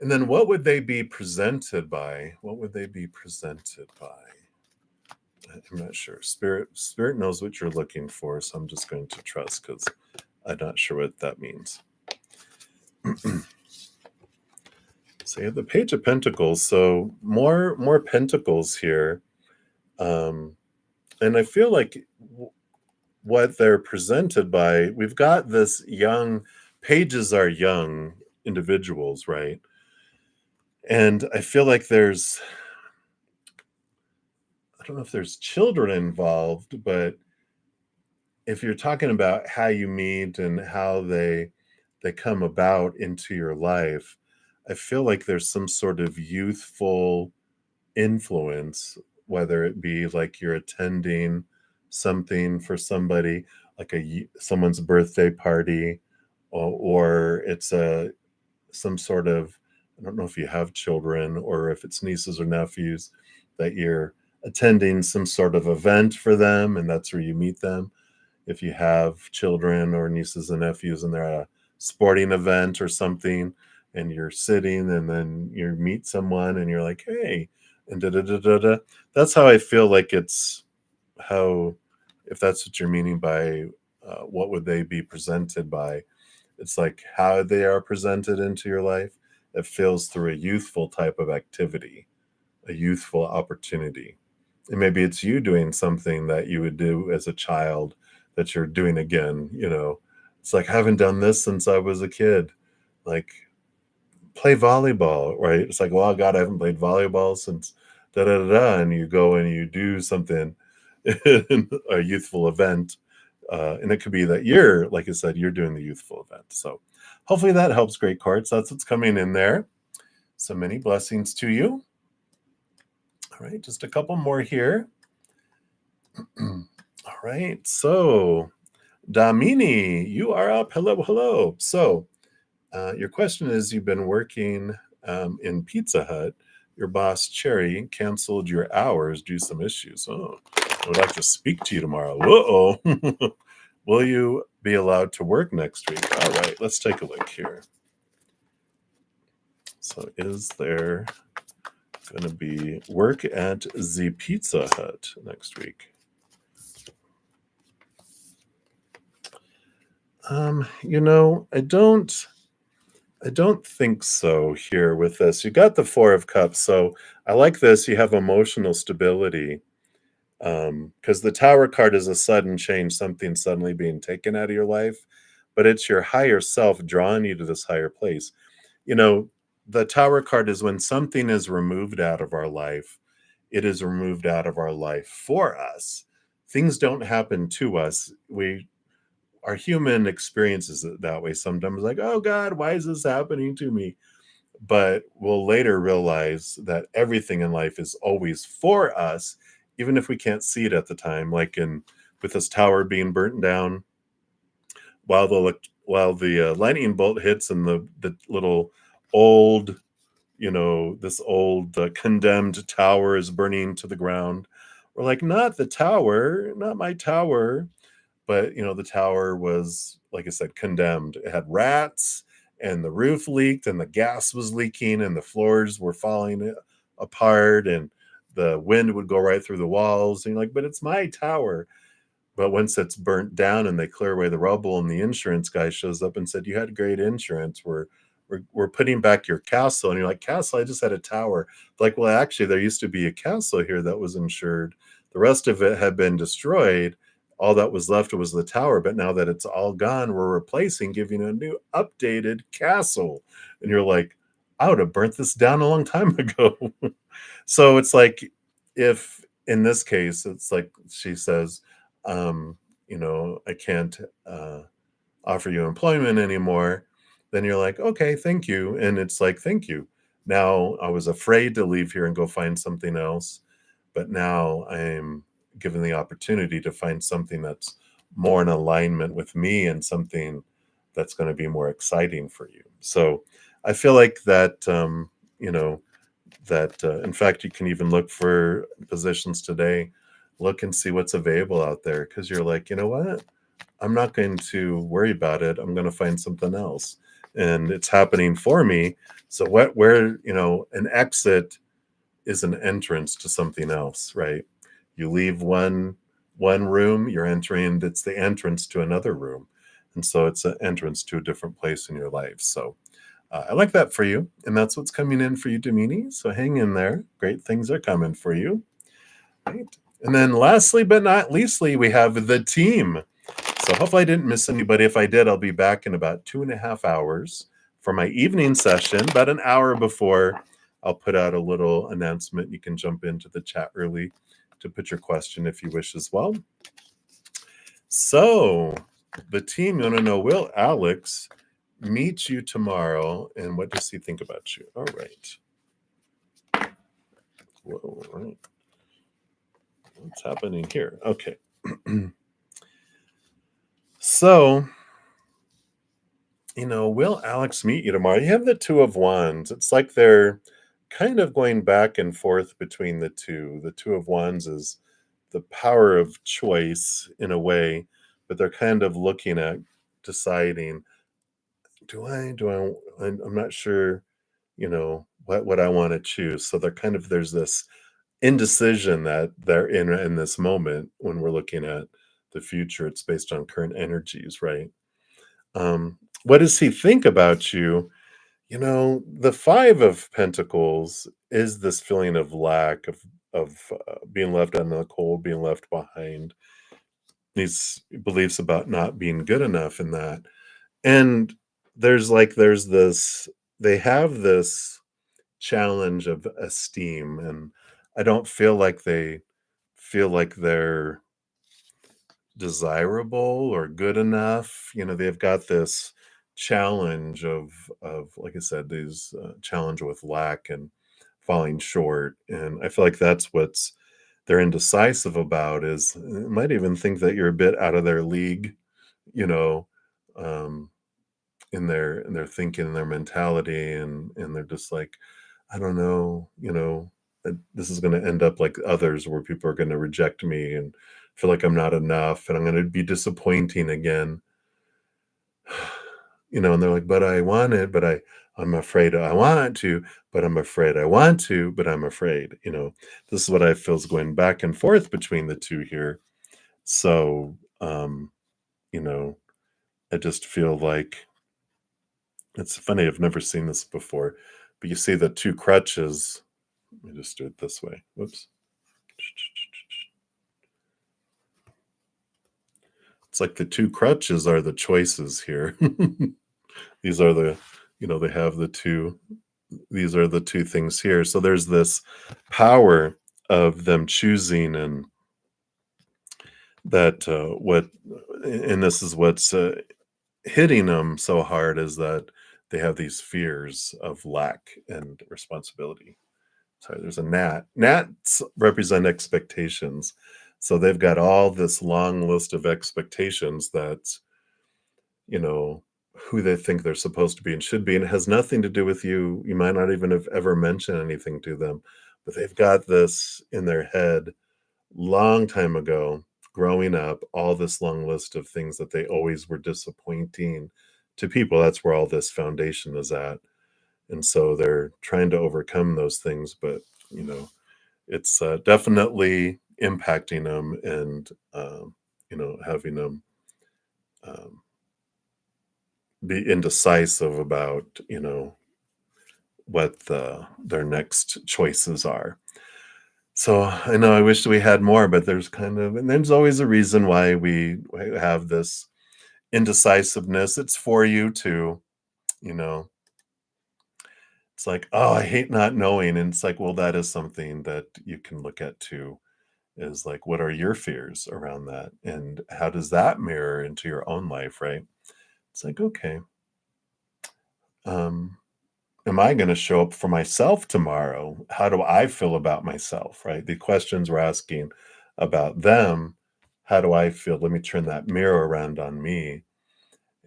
And then what would they be presented by? What would they be presented by? I'm not sure. Spirit knows what you're looking for, so I'm just going to trust because I'm not sure what that means. So you have the Page of Pentacles. So more pentacles here, and I feel like what they're presented by. We've got this young. Pages are young individuals, right? And I feel like there's. I don't know if there's children involved, but if you're talking about how you meet and how they come about into your life, I feel like there's some sort of youthful influence, whether it be like you're attending something for somebody, like someone's birthday party, or it's some sort of, I don't know if you have children or if it's nieces or nephews, that you're attending some sort of event for them and that's where you meet them. If you have children or nieces and nephews and they're at a sporting event or something and you're sitting and then you meet someone and you're like, hey, and da da da da da. That's how I feel like it's how, if that's what you're meaning by what would they be presented by, it's like how they are presented into your life. It feels through a youthful type of activity, a youthful opportunity. And maybe it's you doing something that you would do as a child that you're doing again. It's like, I haven't done this since I was a kid. Like, play volleyball, right? It's like, well, God, I haven't played volleyball since da da da da. And you go and you do something in a youthful event. And it could be that you're, like I said, you're doing the youthful event. So hopefully that helps, great cards. That's what's coming in there. So many blessings to you. All right, just a couple more here. All right, so Damini, you are up. Hello, hello. So your question is, you've been working in Pizza Hut. Your boss, Cherry, canceled your hours due to some issues. Oh, I would like to speak to you tomorrow. Uh-oh. Will you be allowed to work next week? All right, let's take a look here. So is there going to be work at the Pizza Hut next week? I don't think so here with this. You got the Four of Cups, so I like this. You have emotional stability. Because the Tower card is a sudden change, something suddenly being taken out of your life, but it's your higher self drawing you to this higher place. You know, the Tower card is when something is removed out of our life, it is removed out of our life for us. Things don't happen to us. Our human experiences it that way sometimes, like, oh God, why is this happening to me? But we'll later realize that everything in life is always for us, even if we can't see it at the time. Like in with this tower being burnt down, while the lightning bolt hits and the little old, this old condemned tower is burning to the ground. We're like, not the tower, not my tower. But the tower was, like I said, condemned. It had rats, and the roof leaked, and the gas was leaking, and the floors were falling apart, and the wind would go right through the walls. And you're like, but it's my tower. But once it's burnt down and they clear away the rubble, and the insurance guy shows up and said, "You had great insurance. We're putting back your castle." And you're like, "Castle? I just had a tower." Like, well, actually, there used to be a castle here that was insured. The rest of it had been destroyed. All that was left was the tower. But now that it's all gone, we're replacing, giving a new updated castle. And you're like, I would have burnt this down a long time ago. So it's like, if in this case, it's like she says, I can't offer you employment anymore, then you're like, okay, thank you. And it's like, thank you. Now I was afraid to leave here and go find something else, but now I'm given the opportunity to find something that's more in alignment with me and something that's going to be more exciting for you. So I feel like that, in fact, you can even look for positions today, look and see what's available out there, because you're like, you know what? I'm not going to worry about it. I'm going to find something else. And it's happening for me. So an exit is an entrance to something else, right? You leave one room, you're entering, it's the entrance to another room. And so it's an entrance to a different place in your life. So I like that for you. And that's what's coming in for you, Domini. So hang in there. Great things are coming for you. Right. And then lastly, but not leastly, we have the team. So hopefully I didn't miss anybody. If I did, I'll be back in about 2.5 hours for my evening session. About an hour before, I'll put out a little announcement. You can jump into the chat early to put your question if you wish as well. So the team, you want to know, will Alex meet you tomorrow, and what does he think about you? All right. Whoa, all right. What's happening here? Okay. So, will Alex meet you tomorrow? You have the Two of Wands. It's like they're kind of going back and forth between the two. The Two of Wands is the power of choice in a way, but they're kind of looking at deciding, I'm not sure, what I want to choose. So there's this indecision that they're in this moment when we're looking at the future. It's based on current energies, right? What does he think about you? The Five of Pentacles is this feeling of lack, of being left on the cold, being left behind. These beliefs about not being good enough in that. And there's this, they have this challenge of esteem, and I don't feel like they feel like they're desirable or good enough. They've got this challenge of like I said, these challenge with lack and falling short. And I feel like that's what's they're indecisive about, is might even think that you're a bit out of their league, you know, um, in their thinking and their mentality, and they're just like, I don't know, that this is going to end up like others, where people are going to reject me and feel like I'm not enough, and I'm going to be disappointing again. And they're like, but I want it, but I'm afraid I want to, but I'm afraid I want to, but I'm afraid. This is what I feel is going back and forth between the two here. So, you know, I just feel like it's funny. I've never seen this before, but you see the two crutches. Let me just do it this way. Whoops. It's like the two crutches are the choices here. These are they have the two these are the two things here. So there's this power of them choosing, and that what and this is what's hitting them so hard, is that they have these fears of lack and responsibility. Sorry, there's a gnat. Gnats represent expectations. So they've got all this long list of expectations that, you know, who they think they're supposed to be and should be. And it has nothing to do with you. You might not even have ever mentioned anything to them, but they've got this in their head long time ago, growing up, all this long list of things that they always were disappointing to people. That's where all this foundation is at. And so they're trying to overcome those things, but you know, it's definitely impacting them, and having them um, be indecisive about what their next choices are. So I know I wish we had more, but there's always a reason why we have this indecisiveness. It's for you to, you know, it's like, oh, I hate not knowing. And it's like, well, that is something that you can look at too, is like, what are your fears around that? And how does that mirror into your own life, right? It's like, okay, um, am I going to show up for myself tomorrow? How do I feel about myself, right? The questions we're asking about them, how do I feel? Let me turn that mirror around on me.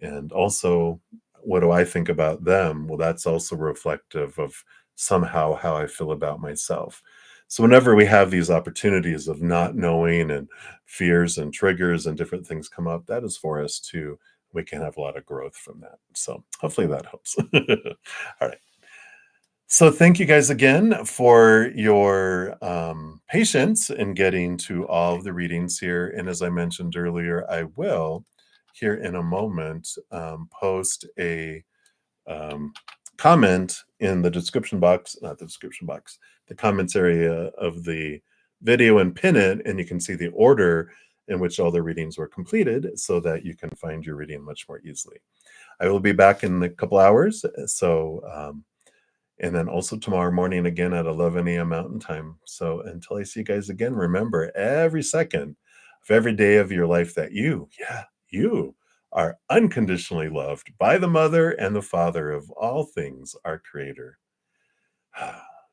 And also, what do I think about them? Well, that's also reflective of somehow how I feel about myself. So, whenever we have these opportunities of not knowing, and fears and triggers and different things come up, that is for us to, we can have a lot of growth from that. So, hopefully that helps. All right. So thank you guys again for your patience in getting to all of the readings here. And as I mentioned earlier, I will here in a moment post a um, comment in the description box, not the description box, the comments area of the video, and pin it, and you can see the order in which all the readings were completed, so that you can find your reading much more easily. I will be back in a couple hours. And then also tomorrow morning again at 11 a.m. Mountain Time. So until I see you guys again, remember every second of every day of your life that you are unconditionally loved by the mother and the father of all things, our creator.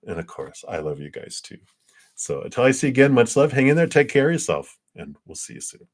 And of course, I love you guys too. So until I see you again, much love. Hang in there. Take care of yourself. And we'll see you soon.